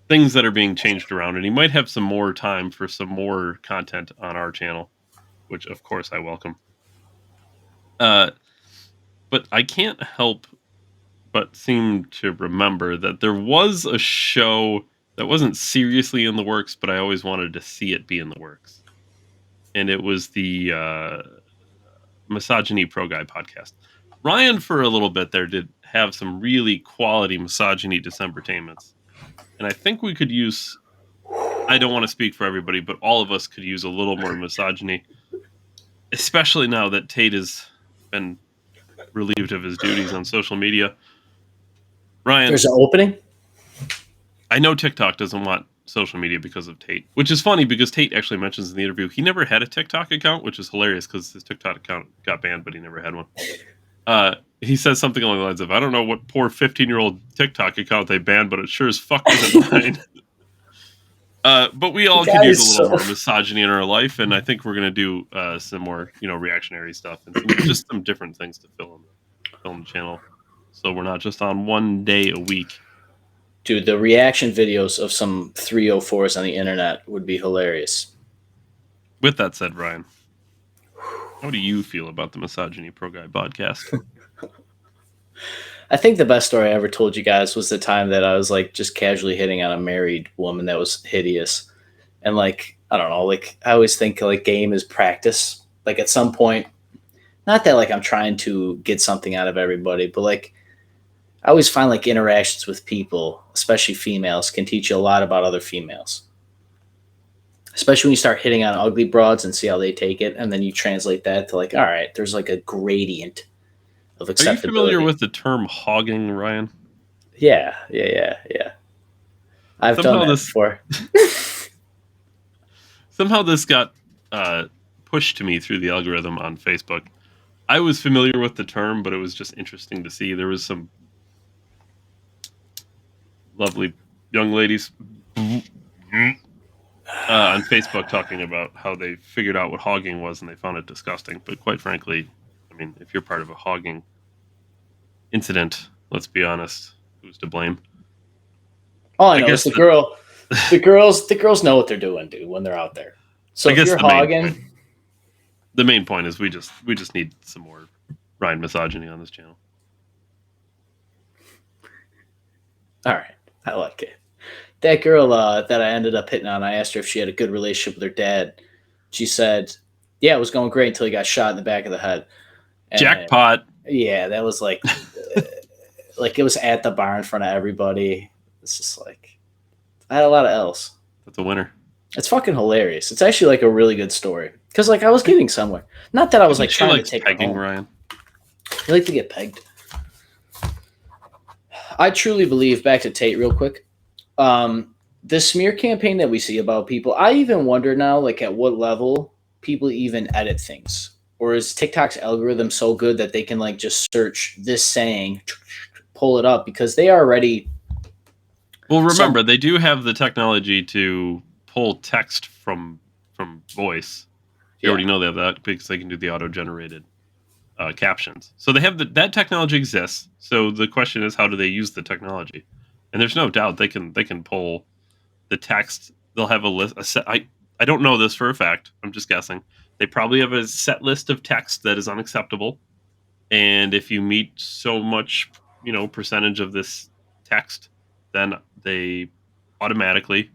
things that are being changed around, and he might have some more time for some more content on our channel, which of course I welcome. But I can't help but seem to remember that there was a show that wasn't seriously in the works, but I always wanted to see it be in the works. And it was the Misogyny Pro Guy podcast. Ryan, for a little bit there, did have some really quality misogyny Decembertainments. And I think we could use, I don't want to speak for everybody, but all of us could use a little more misogyny, especially now that Tate has been relieved of his duties on social media. Ryan, There's an opening? I know TikTok doesn't want social media because of Tate, which is funny because Tate actually mentions in the interview he never had a TikTok account, which is hilarious because his TikTok account got banned, but he never had one. He says something along the lines of, I don't know what poor 15-year-old TikTok account they banned, but it sure as fuck isn't mine. But we all could use a little more misogyny in our life, and I think we're going to do some more, reactionary stuff and just some different things to fill in the channel. So we're not just on one day a week. Dude, the reaction videos of some 304s on the internet would be hilarious. With that said, Ryan, how do you feel about the Misogyny Pro Guy podcast? I think the best story I ever told you guys was the time that I was like just casually hitting on a married woman that was hideous. And like, I don't know, like I always think like game is practice. Like at some point, not that like I'm trying to get something out of everybody, but like I always find like interactions with people, especially females, can teach you a lot about other females. Especially when you start hitting on ugly broads and see how they take it. And then you translate that to like, all right, there's like a gradient of acceptability. Are you familiar with the term hogging, Ryan? Yeah. I've done that before. Somehow this got pushed to me through the algorithm on Facebook. I was familiar with the term, but it was just interesting to see. There was some lovely young ladies on Facebook talking about how they figured out what hogging was and they found it disgusting. But quite frankly, I mean, if you're part of a hogging incident, let's be honest, who's to blame? All I know is the girls know what they're doing, dude, when they're out there. So if you're hogging, the main point is we just need some more Ryan misogyny on this channel. All right, I like it. That girl that I ended up hitting on, I asked her if she had a good relationship with her dad. She said, yeah, it was going great until he got shot in the back of the head. And jackpot. Yeah, that was like, like it was at the bar in front of everybody. It's just like, I had a lot of L's. That's a winner. It's fucking hilarious. It's actually like a really good story. Because like I was getting somewhere. Not that I was like trying to take pegging, her home. Ryan. I like to get pegged. I truly believe, back to Tate real quick, the smear campaign that we see about people, I even wonder now, like at what level people even edit things. Or is TikTok's algorithm so good that they can like just search this saying, pull it up, because they already... Well, remember, they do have the technology to pull text from voice. You already know they have that because they can do the auto-generated captions. So they have that technology exists. So the question is, how do they use the technology? And there's no doubt they can pull the text. They'll have a set. I don't know this for a fact. I'm just guessing. They probably have a set list of text that is unacceptable. And if you meet so much, percentage of this text, then they automatically,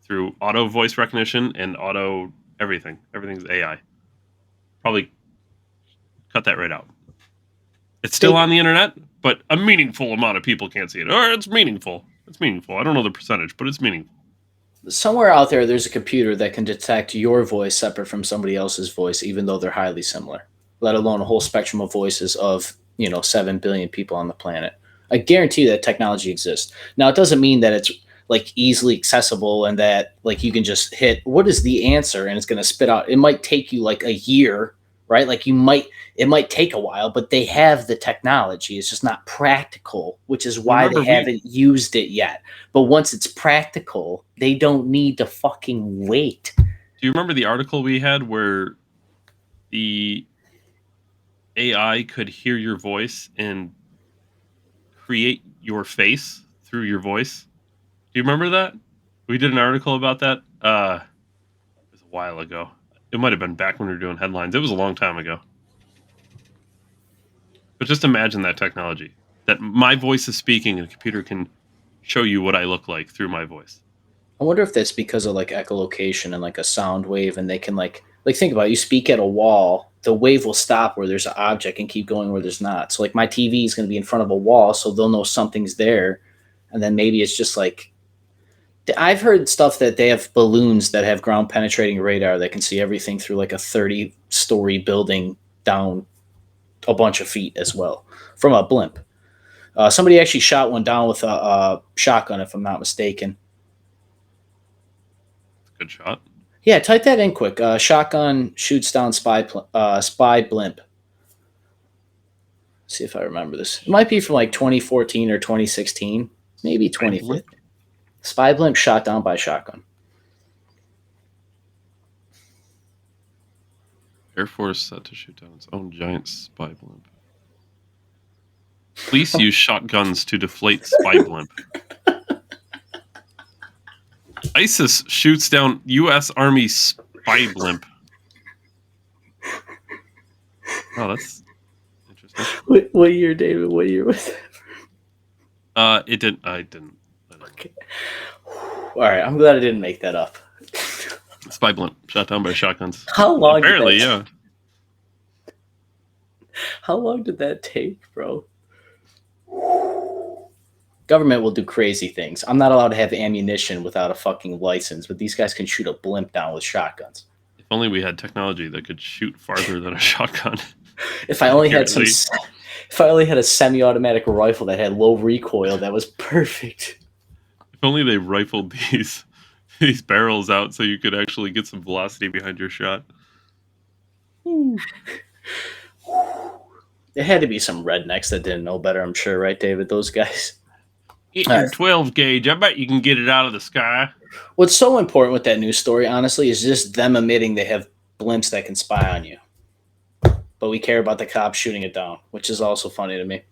through auto voice recognition and auto everything's AI, probably cut that right out. It's still on the internet, but a meaningful amount of people can't see it. Or it's meaningful. It's meaningful. I don't know the percentage, but it's meaningful. Somewhere out there, there's a computer that can detect your voice separate from somebody else's voice, even though they're highly similar, let alone a whole spectrum of voices of, 7 billion people on the planet. I guarantee that technology exists. Now, it doesn't mean that it's like easily accessible and that like you can just hit, what is the answer? And it's going to spit out. It might take you like a year, right? Like it might take a while, but they have the technology. It's just not practical, which is why they haven't used it yet. But once it's practical, they don't need to fucking wait. Do you remember the article we had where the AI could hear your voice and create your face through your voice. Do you remember that? We did an article about that. It was a while ago. It might have been back when we were doing headlines. It was a long time ago. But just imagine that technology. That my voice is speaking and a computer can show you what I look like through my voice. I wonder if that's because of like echolocation and like a sound wave, and they can like think about it, you speak at a wall, the wave will stop where there's an object and keep going where there's not. So like my TV is going to be in front of a wall, so they'll know something's there, and then maybe it's just like I've heard stuff that they have balloons that have ground penetrating radar that can see everything through like a 30-story building down a bunch of feet as well from a blimp. Somebody actually shot one down with a shotgun, if I'm not mistaken. Good shot. Yeah, type that in quick. Shotgun shoots down spy blimp. See if I remember this. It might be from like 2014 or 2016, maybe 2015. Spy blimp shot down by shotgun. Air Force set to shoot down its own giant spy blimp. Police use shotguns to deflate spy blimp. ISIS shoots down U.S. Army spy blimp. Oh, that's interesting. What year, David? What year was that? I didn't. Okay. All right, I'm glad I didn't make that up. Spy blimp shot down by shotguns. How long? Apparently, yeah. How long did that take, bro? Government will do crazy things. I'm not allowed to have ammunition without a fucking license, but these guys can shoot a blimp down with shotguns. If only we had technology that could shoot farther than a shotgun. If I only had a semi-automatic rifle that had low recoil, that was perfect. If only they rifled these barrels out so you could actually get some velocity behind your shot. There had to be some rednecks that didn't know better, I'm sure, right, David? Those guys. Get your 12 gauge. I bet you can get it out of the sky. What's so important with that news story, honestly, is just them admitting they have blimps that can spy on you. But we care about the cops shooting it down, which is also funny to me.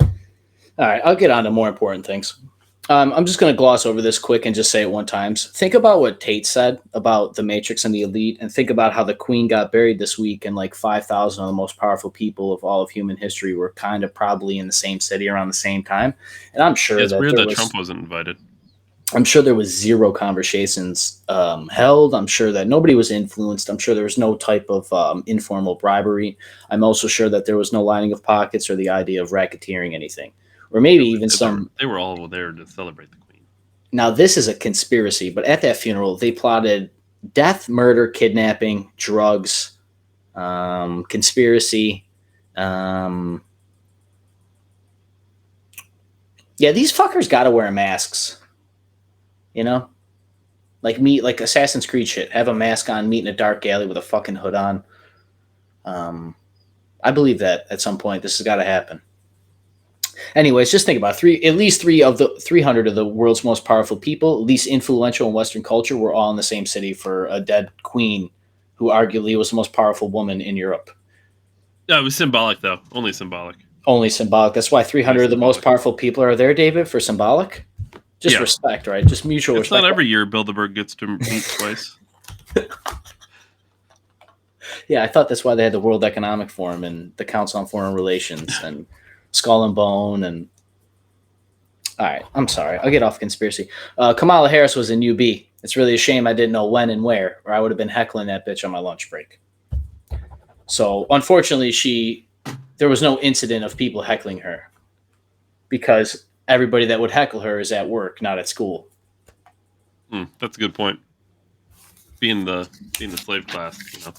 All right, I'll get on to more important things. I'm just going to gloss over this quick and just say it one time. So think about what Tate said about the Matrix and the elite, and think about how the Queen got buried this week, and like 5,000 of the most powerful people of all of human history were kind of probably in the same city around the same time. And I'm sure it's weird that Trump wasn't invited. I'm sure there was zero conversations held. I'm sure that nobody was influenced. I'm sure there was no type of informal bribery. I'm also sure that there was no lining of pockets or the idea of racketeering anything. Or maybe even They were all there to celebrate the Queen. Now, this is a conspiracy, but at that funeral, they plotted death, murder, kidnapping, drugs, conspiracy. Yeah, these fuckers got to wear masks. You know? Like Assassin's Creed shit. Have a mask on, meet in a dark alley with a fucking hood on. I believe that at some point this has got to happen. Anyways, just think about at least 300 of the world's most powerful people, at least influential in Western culture, were all in the same city for a dead queen who arguably was the most powerful woman in Europe. Yeah, it was symbolic, though. Only symbolic. Only symbolic. That's why 300 of the most powerful people are there, David, for symbolic. Just respect, right? Just mutual respect. It's not every year Bilderberg gets to meet twice. Yeah, I thought that's why they had the World Economic Forum and the Council on Foreign Relations and Skull and Bone. And all right, I'm sorry. I'll get off conspiracy. Kamala Harris was in UB. It's really a shame I didn't know when and where, or I would have been heckling that bitch on my lunch break. So unfortunately, there was no incident of people heckling her because everybody that would heckle her is at work, not at school. That's a good point. Being the slave class, you know.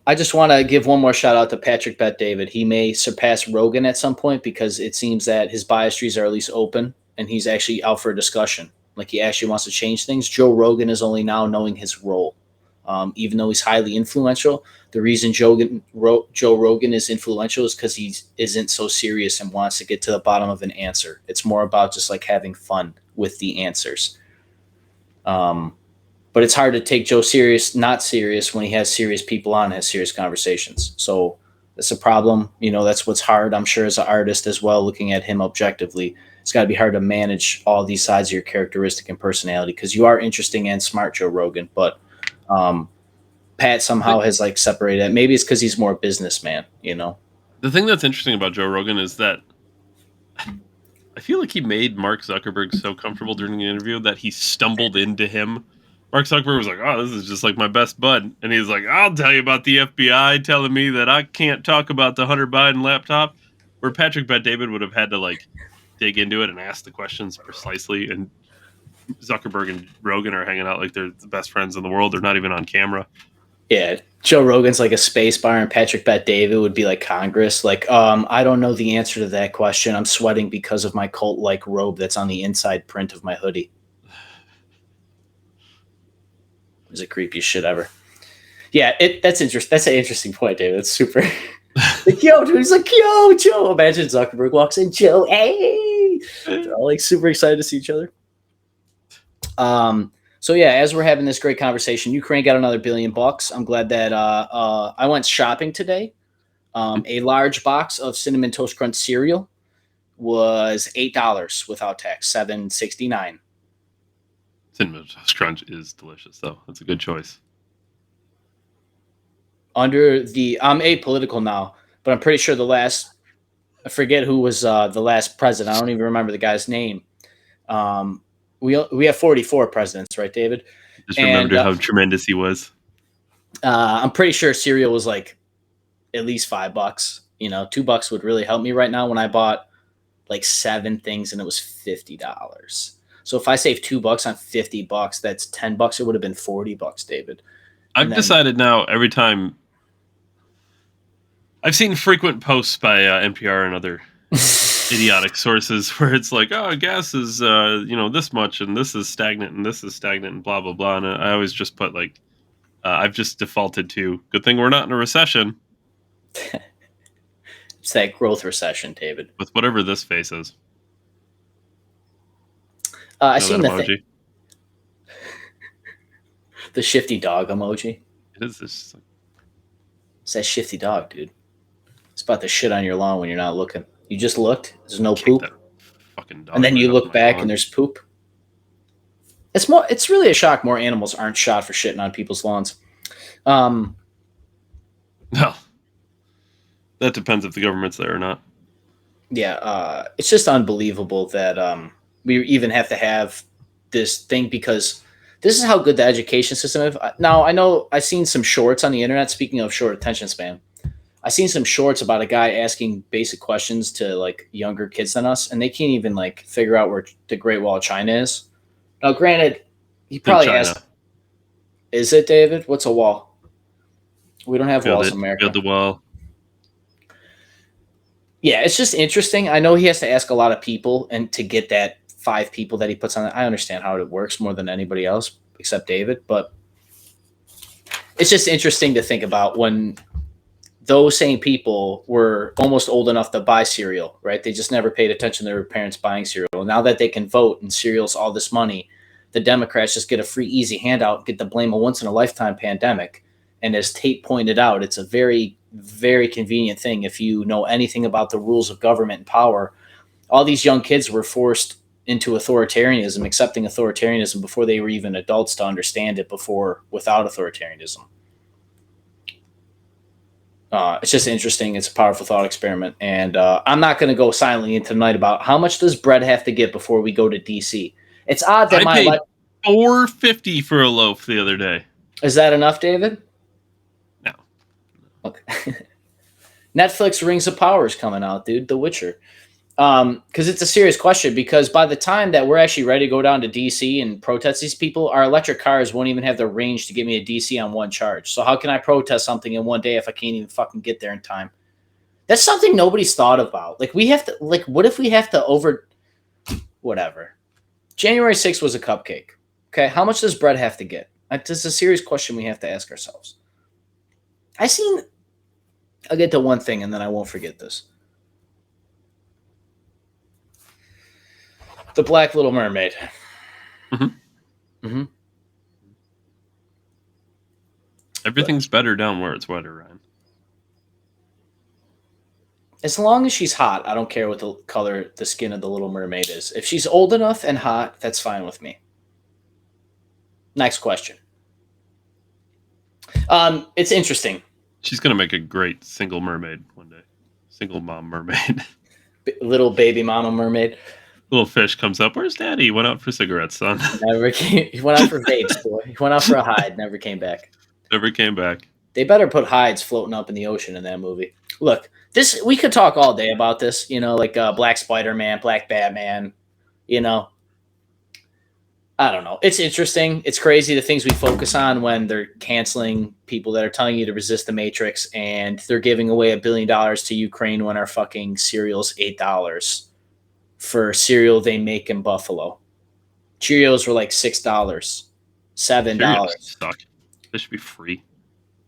I just want to give one more shout out to Patrick Bet David. He may surpass Rogan at some point because it seems that his bias trees are at least open and he's actually out for a discussion. Like he actually wants to change things. Joe Rogan is only now knowing his role. Even though he's highly influential, the reason Joe Rogan is influential is because he isn't so serious and wants to get to the bottom of an answer. It's more about just like having fun with the answers. But it's hard to take Joe not serious when he has serious people on and has serious conversations. So That's a problem. That's what's hard, I'm sure, as an artist as well, looking at him objectively. It's got to be hard to manage all these sides of your characteristic and personality, because you are interesting and smart, Joe Rogan. But Pat somehow has like separated it. Maybe it's because he's more a businessman, The thing that's interesting about Joe Rogan is that I feel like he made Mark Zuckerberg so comfortable during the interview that he stumbled into him. Mark Zuckerberg was like, "Oh, this is just like my best bud," and he's like, "I'll tell you about the FBI telling me that I can't talk about the Hunter Biden laptop." Where Patrick Bet-David would have had to like dig into it and ask the questions precisely, and Zuckerberg and Rogan are hanging out like they're the best friends in the world. They're not even on camera. Yeah, Joe Rogan's like a space bar, and Patrick Bet-David would be like Congress. Like, I don't know the answer to that question. I'm sweating because of my cult-like robe that's on the inside print of my hoodie. It's the creepiest shit ever. Yeah, that's interesting. That's an interesting point, David. It's super. Like, yo, dude, he's like, yo, Joe. Imagine Zuckerberg walks in, Joe, hey. They're all like super excited to see each other. So yeah, as we're having this great conversation, Ukraine got another $1 billion. I'm glad that I went shopping today. A large box of Cinnamon Toast Crunch cereal was $8 without tax, $7.69. Cinnamon Toast Crunch is delicious, though. That's a good choice. I'm apolitical now, but I'm pretty sure I forget who was the last president. I don't even remember the guy's name. We have 44 presidents, right, David? Just remember how tremendous he was. I'm pretty sure cereal was like at least $5. $2 would really help me right now when I bought like 7 things and it was $50. So if I save $2 on $50, that's $10. It would have been $40, David. I've decided now every time I've seen frequent posts by NPR and other idiotic sources where it's like, oh, gas is, this much and this is stagnant and this is stagnant and blah, blah, blah. And I always just put like, I've just defaulted to good thing we're not in a recession. It's that growth recession, David. With whatever this face is. I seen the thing. The shifty dog emoji. It is this. It's that shifty dog, dude. It's about to shit on your lawn when you're not looking. You just looked. There's no poop. Fucking dog, and then you look back lawn. And there's poop. It's really a shock more animals aren't shot for shitting on people's lawns. No. That depends if the government's there or not. Yeah, it's just unbelievable that we even have to have this thing, because this is how good the education system is. Now, I know I've seen some shorts on the internet, speaking of short attention span. I've seen some shorts about a guy asking basic questions to like younger kids than us, and they can't even like figure out where the Great Wall of China is. Now, granted, he probably asked, is it, David? What's a wall? We don't have walls in America. Build the wall. Yeah, it's just interesting. I know he has to ask a lot of people, and to get that 5 people that he puts on, I understand how it works more than anybody else except David, but it's just interesting to think about when those same people were almost old enough to buy cereal, right? They just never paid attention to their parents buying cereal. And now that they can vote and cereal's all this money, the Democrats just get a free, easy handout, get to blame a once-in-a-lifetime pandemic. And as Tate pointed out, it's a very, very convenient thing if you know anything about the rules of government and power. All these young kids were forced into authoritarianism, accepting authoritarianism before they were even adults to understand it without authoritarianism. It's just interesting. It's a powerful thought experiment. And I'm not going to go silently into tonight about how much does bread have to get before we go to DC. It's odd that I paid $4.50 for a loaf the other day. Is that enough, David? No. Okay. Netflix Rings of Power is coming out, dude. The Witcher. Because it's a serious question, because by the time that we're actually ready to go down to DC and protest these people, our electric cars won't even have the range to get me to DC on one charge. So how can I protest something in one day if I can't even fucking get there in time? That's something nobody's thought about. Like, we have to, like, what if we have to whatever. January 6th was a cupcake. Okay. How much does bread have to get? This is a serious question we have to ask ourselves. I'll get to one thing and then I won't forget this. The Black Little Mermaid. Mm-hmm. Mm-hmm. Everything's better down where it's wetter, Ryan. As long as she's hot, I don't care what the color, the skin of the Little Mermaid is. If she's old enough and hot, that's fine with me. Next question. It's interesting. She's gonna make a great single mermaid one day. Single mom mermaid. Little baby mama mermaid. Little fish comes up. Where's Daddy? He went out for cigarettes, son. He went out for vapes, boy. He went out for a hide. Never came back. Never came back. They better put hides floating up in the ocean in that movie. Look, we could talk all day about this. Like Black Spider-Man, Black Batman. I don't know. It's interesting. It's crazy the things we focus on when they're canceling people that are telling you to resist the Matrix, and they're giving away $1 billion to Ukraine when our fucking cereal's $8 for cereal they make in Buffalo. Cheerios were like $6, $7. Cheerios suck. They should be free.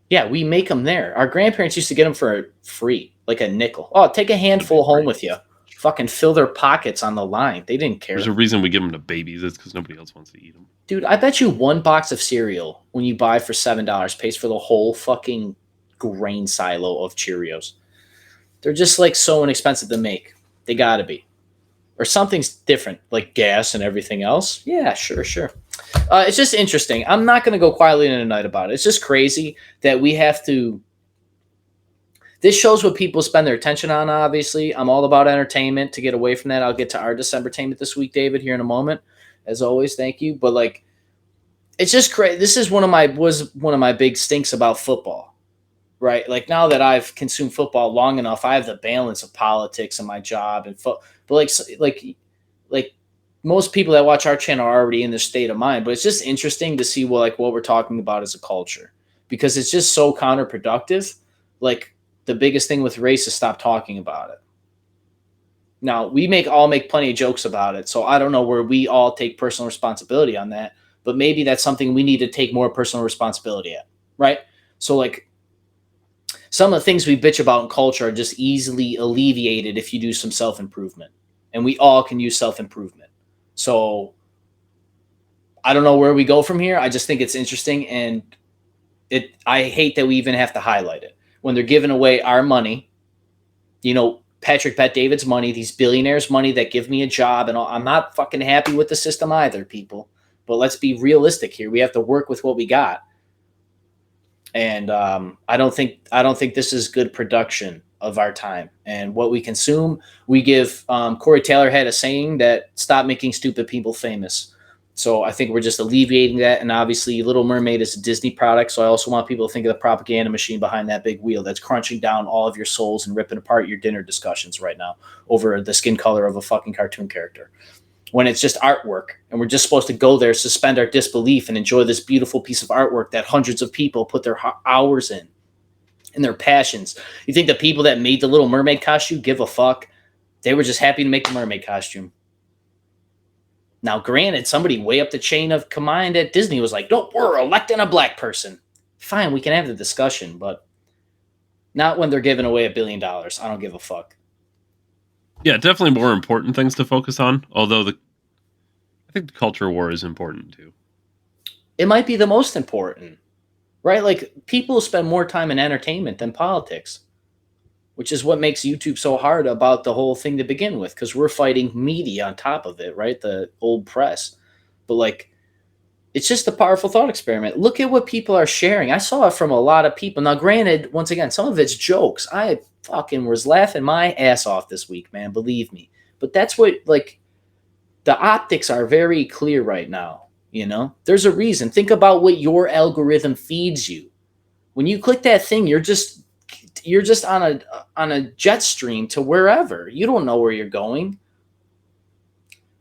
Yeah, we make them there. Our grandparents used to get them for free, like a nickel. Oh, take a handful home with you. Fucking fill their pockets on the line. They didn't care. There's a reason we give them to babies. It's because nobody else wants to eat them. Dude, I bet you one box of cereal when you buy for $7 pays for the whole fucking grain silo of Cheerios. They're just like so inexpensive to make. They gotta be. Or something's different, like gas and everything else. Yeah, sure. It's just interesting. I'm not going to go quietly into the night about it. It's just crazy that we have to. This shows what people spend their attention on, obviously. I'm all about entertainment. To get away from that, I'll get to our Decembertainment this week, David, here in a moment. As always, thank you. But, it's just crazy. This is one of my big stinks about football, right? Like, now that I've consumed football long enough, I have the balance of politics and my job and football. But, like most people that watch our channel are already in this state of mind. But it's just interesting to see what we're talking about as a culture. Because it's just so counterproductive. The biggest thing with race is stop talking about it. Now, we all make plenty of jokes about it, so I don't know where we all take personal responsibility on that, but maybe that's something we need to take more personal responsibility at, right? So, some of the things we bitch about in culture are just easily alleviated if you do some self-improvement, and we all can use self-improvement. So, I don't know where we go from here. I just think it's interesting, and I hate that we even have to highlight it. When they're giving away our money, Patrick Bet-David's money, these billionaires' money that give me a job, and all. I'm not fucking happy with the system either, people. But let's be realistic here. We have to work with what we got, and I don't think this is good production of our time and what we consume. We give. Corey Taylor had a saying that stop making stupid people famous. So I think we're just alleviating that. And obviously Little Mermaid is a Disney product. So I also want people to think of the propaganda machine behind that big wheel that's crunching down all of your souls and ripping apart your dinner discussions right now over the skin color of a fucking cartoon character. When it's just artwork and we're just supposed to go there, suspend our disbelief and enjoy this beautiful piece of artwork that hundreds of people put their hours in and their passions. You think the people that made the Little Mermaid costume give a fuck? They were just happy to make the mermaid costume. Now, granted, somebody way up the chain of command at Disney was like, no, we're electing a black person. Fine, we can have the discussion, but not when they're giving away $1 billion. I don't give a fuck. Yeah, definitely more important things to focus on, although I think the culture war is important too. It might be the most important, right? People spend more time in entertainment than politics, which is what makes YouTube so hard about the whole thing to begin with, because we're fighting media on top of it, right? The old press. But it's just a powerful thought experiment. Look at what people are sharing. I saw it from a lot of people. Now, granted, once again, some of it's jokes. I fucking was laughing my ass off this week, man. Believe me. But that's what, the optics are very clear right now. There's a reason. Think about what your algorithm feeds you. When you click that thing, you're just on a jet stream to wherever. You don't know where you're going.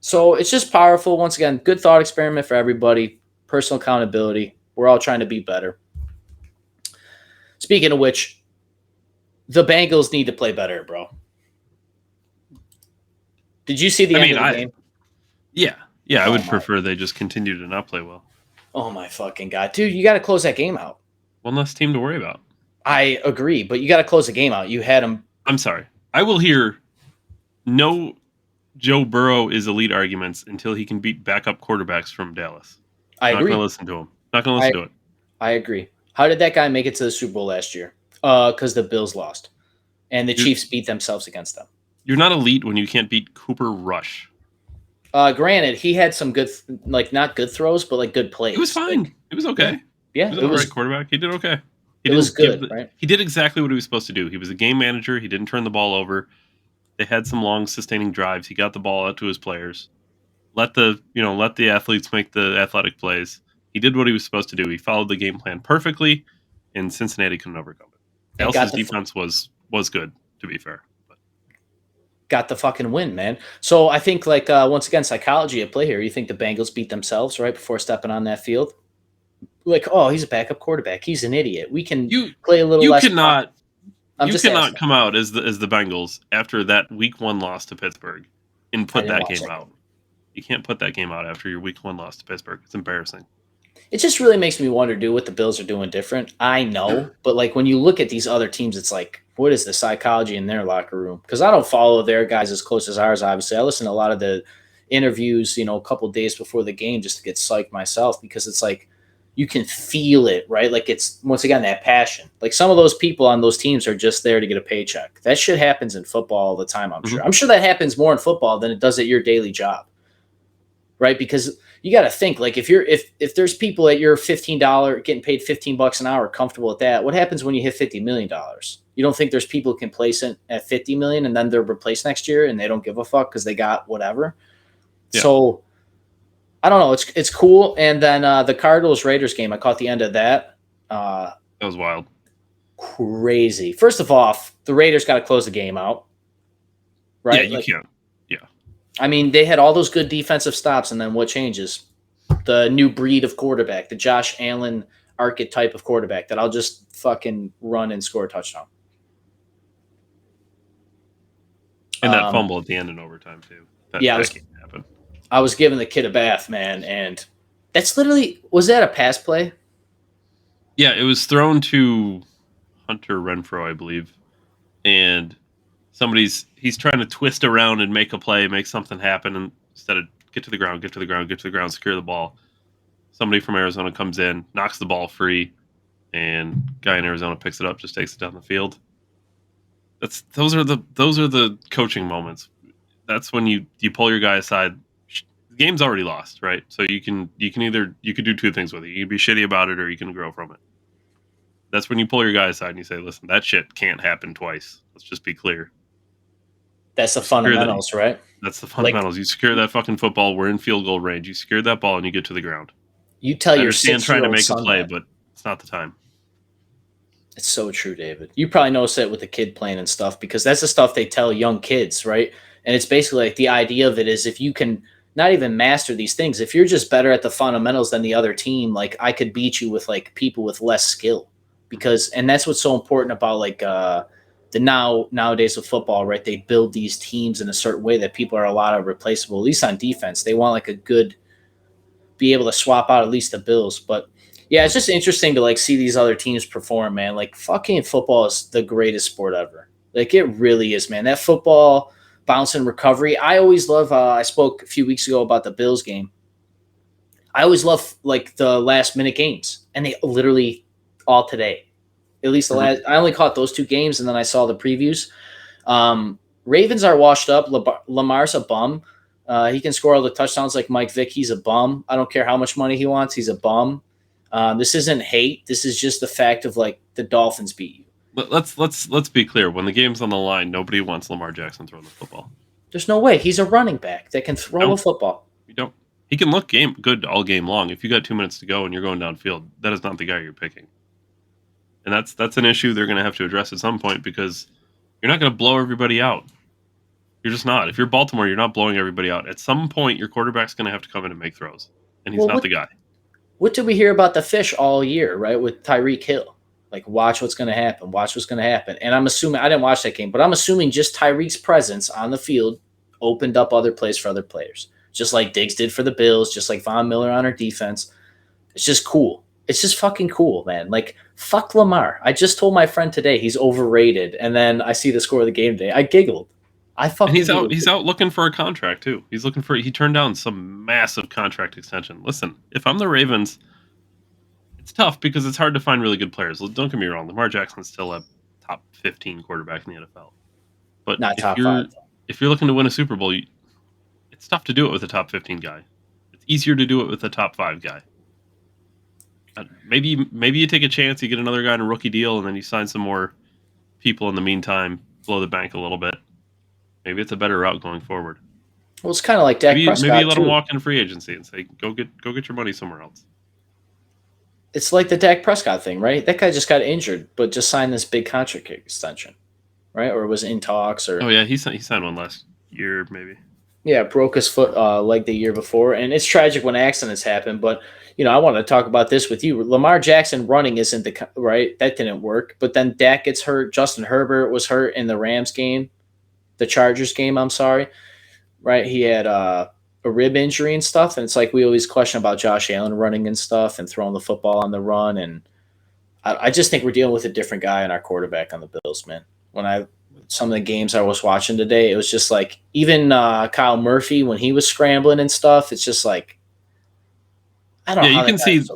So it's just powerful. Once again, good thought experiment for everybody. Personal accountability. We're all trying to be better. Speaking of which, the Bengals need to play better, bro. Did you see the end of the game? Yeah, I would prefer they just continue to not play well. Oh my fucking God. Dude, you got to close that game out. One less team to worry about. I agree, but you got to close the game out. You had him. I'm sorry. I will hear no Joe Burrow is elite arguments until he can beat backup quarterbacks from Dallas. I agree. Not going to listen to him. Not going to listen to it. I agree. How did that guy make it to the Super Bowl last year? Because the Bills lost. and the Chiefs beat themselves against them. You're not elite when you can't beat Cooper Rush. Granted, he had some good, not good throws, but like good plays. It was fine. Like, it was okay. Yeah, he was a right quarterback. He did okay. It was good, right? He did exactly what he was supposed to do. He was a game manager. He didn't turn the ball over. They had some long, sustaining drives. He got the ball out to his players. Let the athletes make the athletic plays. He did what he was supposed to do. He followed the game plan perfectly, and Cincinnati couldn't overcome it. Elsa's defense was good, to be fair. But. Got the fucking win, man. So I think, like, once again, psychology at play here. You think the Bengals beat themselves right before stepping on that field? Like, oh, he's a backup quarterback. He's an idiot. We can play a little less. You cannot come out as the Bengals after that Week 1 loss to Pittsburgh and put that game out. You can't put that game out after your Week 1 loss to Pittsburgh. It's embarrassing. It just really makes me wonder, what the Bills are doing different. I know, but like when you look at these other teams, it's like, what is the psychology in their locker room? Because I don't follow their guys as close as ours, obviously. I listen to a lot of the interviews, a couple days before the game just to get psyched myself, because it's like you can feel it, right? Like it's, once again, that passion. Like some of those people on those teams are just there to get a paycheck. That shit happens in football all the time, I'm sure. I'm sure that happens more in football than it does at your daily job. Right? Because you got to think, like, if there's people at your $15 getting paid $15 an hour, comfortable at that, what happens when you hit $50 million? You don't think there's people who can place it at 50 million and then they're replaced next year and they don't give a fuck because they got whatever. Yeah. So I don't know. It's cool. And then the Cardinals Raiders game, I caught the end of that. That was wild. Crazy. First of all, the Raiders got to close the game out. Right? Yeah, you can't. I mean, they had all those good defensive stops, and then what changes? The new breed of quarterback, the Josh Allen archetype of quarterback that I'll just fucking run and score a touchdown. And that fumble at the end in overtime, too. That can't happen. I was giving the kid a bath, man, and that's literally – was that a pass play? Yeah, it was thrown to Hunter Renfrow, I believe, and – he's trying to twist around and make a play, make something happen, and instead of get to the ground, secure the ball. Somebody from Arizona comes in, knocks the ball free, and guy in Arizona picks it up, just takes it down the field. Those are the coaching moments. That's when you pull your guy aside. The game's already lost, right? So you could do two things with it. You can be shitty about it, or you can grow from it. That's when you pull your guy aside and you say, "Listen, that shit can't happen twice. Let's just be clear." That's the fundamentals, right? That's the fundamentals. You secure that fucking football. We're in field goal range. You secure that ball and you get to the ground. You tell your 6-year-old trying to make a play, that. But it's not the time. It's so true, David. You probably notice it with the kid playing and stuff, because that's the stuff they tell young kids, right? And it's basically like the idea of it is, if you can not even master these things, if you're just better at the fundamentals than the other team, like I could beat you with like people with less skill, and that's what's so important about like nowadays with football, right? They build these teams in a certain way that people are a lot of replaceable, at least on defense. They want like be able to swap out at least the Bills. But yeah, it's just interesting to like see these other teams perform, man. Like fucking football is the greatest sport ever. Like it really is, man. That football bounce and recovery. I always love, I spoke a few weeks ago about the Bills game. I always love like the last minute games, and they literally all today. At least I only caught those two games, and then I saw the previews. Ravens are washed up. Lamar's a bum. He can score all the touchdowns like Mike Vick. He's a bum. I don't care how much money he wants. He's a bum. This isn't hate. This is just the fact of like the Dolphins beat you. But let's be clear. When the game's on the line, nobody wants Lamar Jackson throwing the football. There's no way. He's a running back that can throw a football. You don't. He can look good all game long. If you got 2 minutes to go and you're going downfield, that is not the guy you're picking. And that's an issue they're going to have to address at some point, because you're not going to blow everybody out. You're just not. If you're Baltimore, you're not blowing everybody out. At some point, your quarterback's going to have to come in and make throws, and he's not the guy. What did we hear about the fish all year, right, with Tyreek Hill? Like, watch what's going to happen. Watch what's going to happen. And I'm assuming – I didn't watch that game, but I'm assuming just Tyreek's presence on the field opened up other plays for other players, just like Diggs did for the Bills, just like Von Miller on our defense. It's just cool. It's just fucking cool, man. Like, fuck Lamar. I just told my friend today he's overrated, and then I see the score of the game today. I giggled. He's out looking for a contract too. He turned down some massive contract extension. Listen, if I'm the Ravens, it's tough because it's hard to find really good players. Don't get me wrong, Lamar Jackson's still a top 15 quarterback in the NFL. But Not top 5. If you're looking to win a Super Bowl, it's tough to do it with a top 15 guy. It's easier to do it with a top 5 guy. Maybe you take a chance, you get another guy in a rookie deal, and then you sign some more people in the meantime, blow the bank a little bit. Maybe it's a better route going forward. Well, it's kind of like Dak Prescott. Maybe you let him too. walk in free agency and say, go get your money somewhere else. It's like the Dak Prescott thing, right? That guy just got injured, but just signed this big contract extension, right? Or was in talks, or Oh yeah, he signed one last year, maybe. yeah, broke his foot leg the year before, and it's tragic when accidents happen. But I wanted to talk about this with you. Lamar Jackson running isn't the right. That didn't work. But then Dak gets hurt. Justin Herbert was hurt in the Rams game, the Chargers game. I'm sorry, right? He had a rib injury and stuff, and it's like we always question about Josh Allen running and stuff and throwing the football on the run. And I just think we're dealing with a different guy in our quarterback on the Bills, man. Some of the games I was watching today, it was just like even Kyle Murphy when he was scrambling and stuff. It's just like I don't know. Yeah,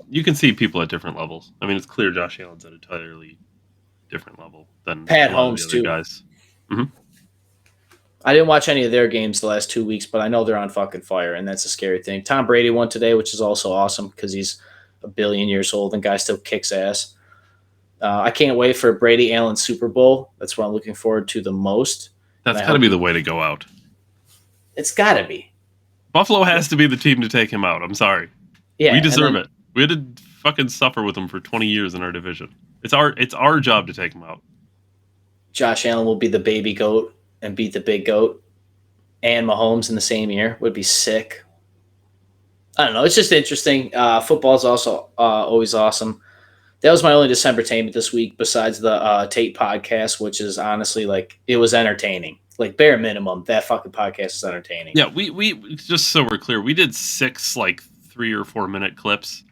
you can see people at different levels. I mean, it's clear Josh Allen's at an entirely different level than Pat a lot of Holmes the other too. guys. I didn't watch any of their games the last 2 weeks, but I know they're on fucking fire, and that's a scary thing. Tom Brady won today, which is also awesome because he's a billion years old and guy still kicks ass. I can't wait for Brady Allen Super Bowl. That's what I'm looking forward to the most. That's got to be the way to go out. It's got to be. Buffalo has to be the team to take him out. I'm sorry. Yeah, We deserve it. We had to fucking suffer with him for 20 years in our division. It's our job to take him out. Josh Allen will be the baby goat and beat the big goat, and Mahomes in the same year would be sick. I don't know. It's just interesting. Football is also always awesome. That was my only Decembertainment this week, besides the Tate podcast, which is honestly it was entertaining. Like bare minimum, that fucking podcast is entertaining. Yeah, we just so we're clear, we did 6 3 or 4 minute clips.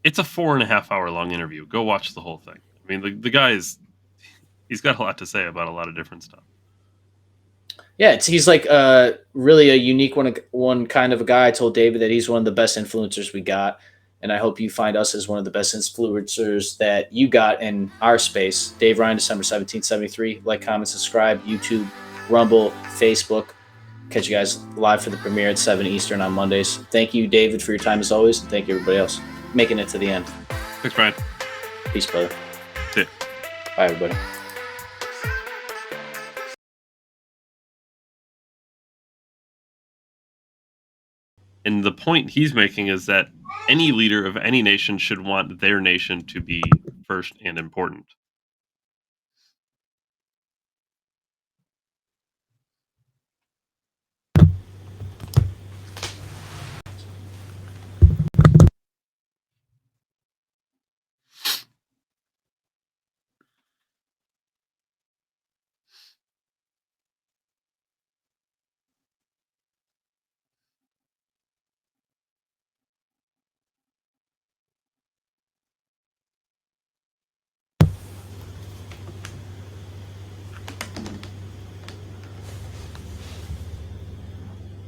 It's a 4.5 hour long interview. Go watch the whole thing. I mean, the guy he's got a lot to say about a lot of different stuff. Yeah, he's like really a unique one kind of a guy. I told David that he's one of the best influencers we got, and I hope you find us as one of the best influencers that you got in our space. Dave Ryan, December 1773. Like, comment, subscribe, YouTube, Rumble, Facebook. Catch you guys live for the premiere at 7 Eastern on Mondays. Thank you, David, for your time as always, and thank you, everybody else, making it to the end. Thanks, Brian. Peace, brother. See ya. Bye, everybody. And the point he's making is that any leader of any nation should want their nation to be first and important.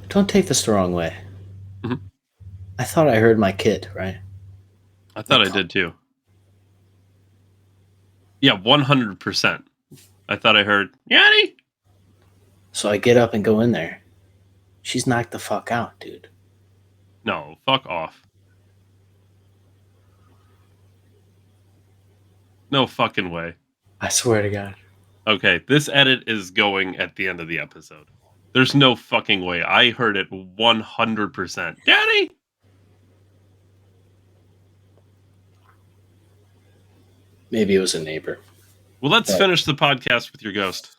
Don't take this the wrong way. Mhm. I thought I heard my kid, right? I thought I did too. Yeah, 100%. I thought I heard, Yanni! So I get up and go in there. She's knocked the fuck out, dude. No, fuck off. No fucking way. I swear to God. Okay, this edit is going at the end of the episode. There's no fucking way. I heard it 100%. Daddy! Maybe it was a neighbor. Well, let's finish the podcast with your ghost.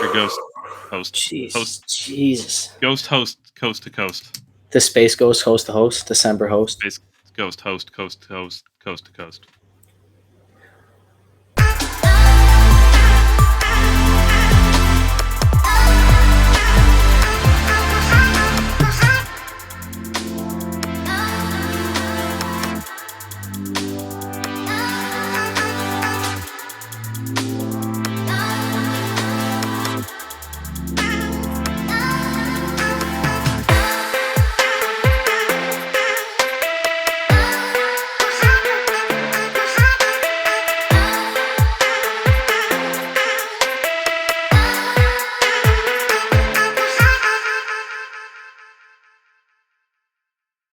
Your ghost host. Jesus. Ghost host, coast to coast. The Space Ghost host to host, December host. Space ghost host, coast to coast, coast to coast.